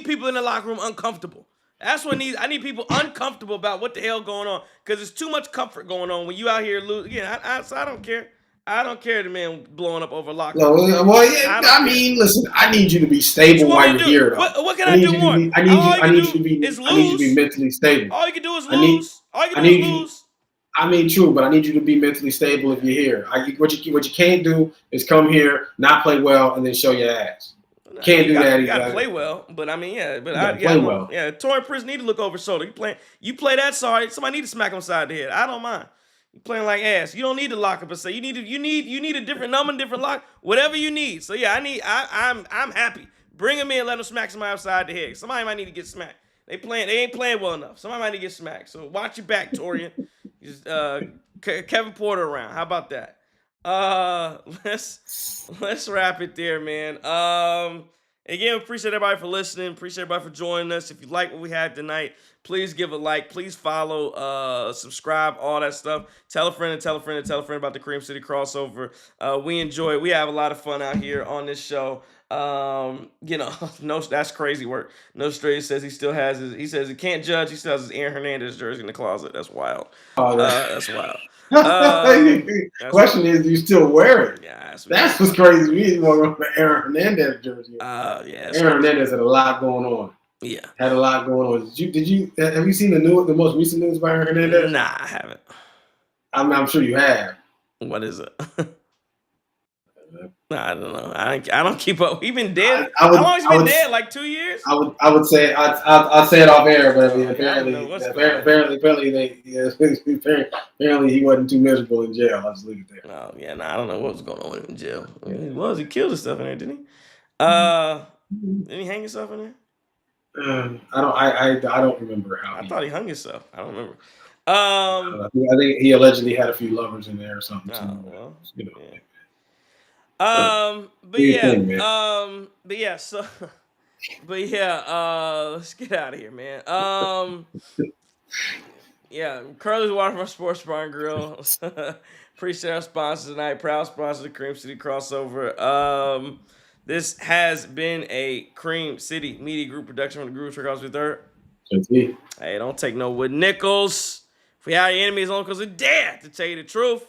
[SPEAKER 1] people in the locker room uncomfortable. That's what I need people uncomfortable about what the hell going on, because there's too much comfort going on when you out here lose. So I don't care. I don't care the man blowing up over locker room.
[SPEAKER 2] Listen, I need you to be stable while you're here.
[SPEAKER 1] What can I do more?
[SPEAKER 2] I need you to be mentally stable.
[SPEAKER 1] All you can do is lose. Lose.
[SPEAKER 2] I mean, true, but I need you to be mentally stable if you're here. What you can't do is come here, not play well, and then show your ass. Can't do that.
[SPEAKER 1] You got to play well, but Taurean Prince need to look over his shoulder. You play that sorry, somebody need to smack him upside the head. I don't mind. You playing like ass. You don't need to lock up and say you need a different number, different lock, whatever you need. So yeah, I'm happy. Bring him in, let him smack somebody upside the head. Somebody might need to get smacked. They ain't playing well enough. Somebody might need to get smacked. So watch your back, Taurean. Just Kevin Porter around. How about that? Let's wrap it there, man. Again, appreciate everybody for listening. Appreciate everybody for joining us. If you like what we had tonight, please give a like. Please follow, subscribe, all that stuff. Tell a friend and tell a friend and tell a friend about the Cream City crossover. We enjoy it. We have a lot of fun out here on this show. No, that's crazy work. No Stray says he still has he says he can't judge. He still has his Aaron Hernandez jersey in the closet. That's wild. That's wild.
[SPEAKER 2] Question is, do you still wear it?
[SPEAKER 1] Yeah,
[SPEAKER 2] that's what's crazy. We didn't want to wear the Aaron Hernandez jersey.
[SPEAKER 1] Yeah.
[SPEAKER 2] Aaron Hernandez had a lot going on.
[SPEAKER 1] Yeah,
[SPEAKER 2] had a lot going on. Have you seen the most recent news about Aaron Hernandez?
[SPEAKER 1] Nah, I haven't.
[SPEAKER 2] I'm sure you have.
[SPEAKER 1] What is it? I don't know. I don't keep up. He's been dead. How long has he been dead? Like 2 years?
[SPEAKER 2] I would say I'll say it off air, but I mean apparently he wasn't too miserable in jail. I'll just leave it there.
[SPEAKER 1] Oh yeah, I don't know what was going on with him in jail. He killed himself in there, didn't he? Did he hang himself in there?
[SPEAKER 2] I don't remember how.
[SPEAKER 1] I thought he hung himself. I don't remember.
[SPEAKER 2] I think he allegedly had a few lovers in there or something.
[SPEAKER 1] Yeah. Let's get out of here, man. Curly's Waterfront Sports Bar and Grill. Appreciate our sponsors tonight. Proud sponsor of the Cream City crossover. This has been a Cream City Media Group production from the Groove Trick with Third. Hey, don't take no wood nickels. If we have your enemies on because they're dead, to tell you the truth.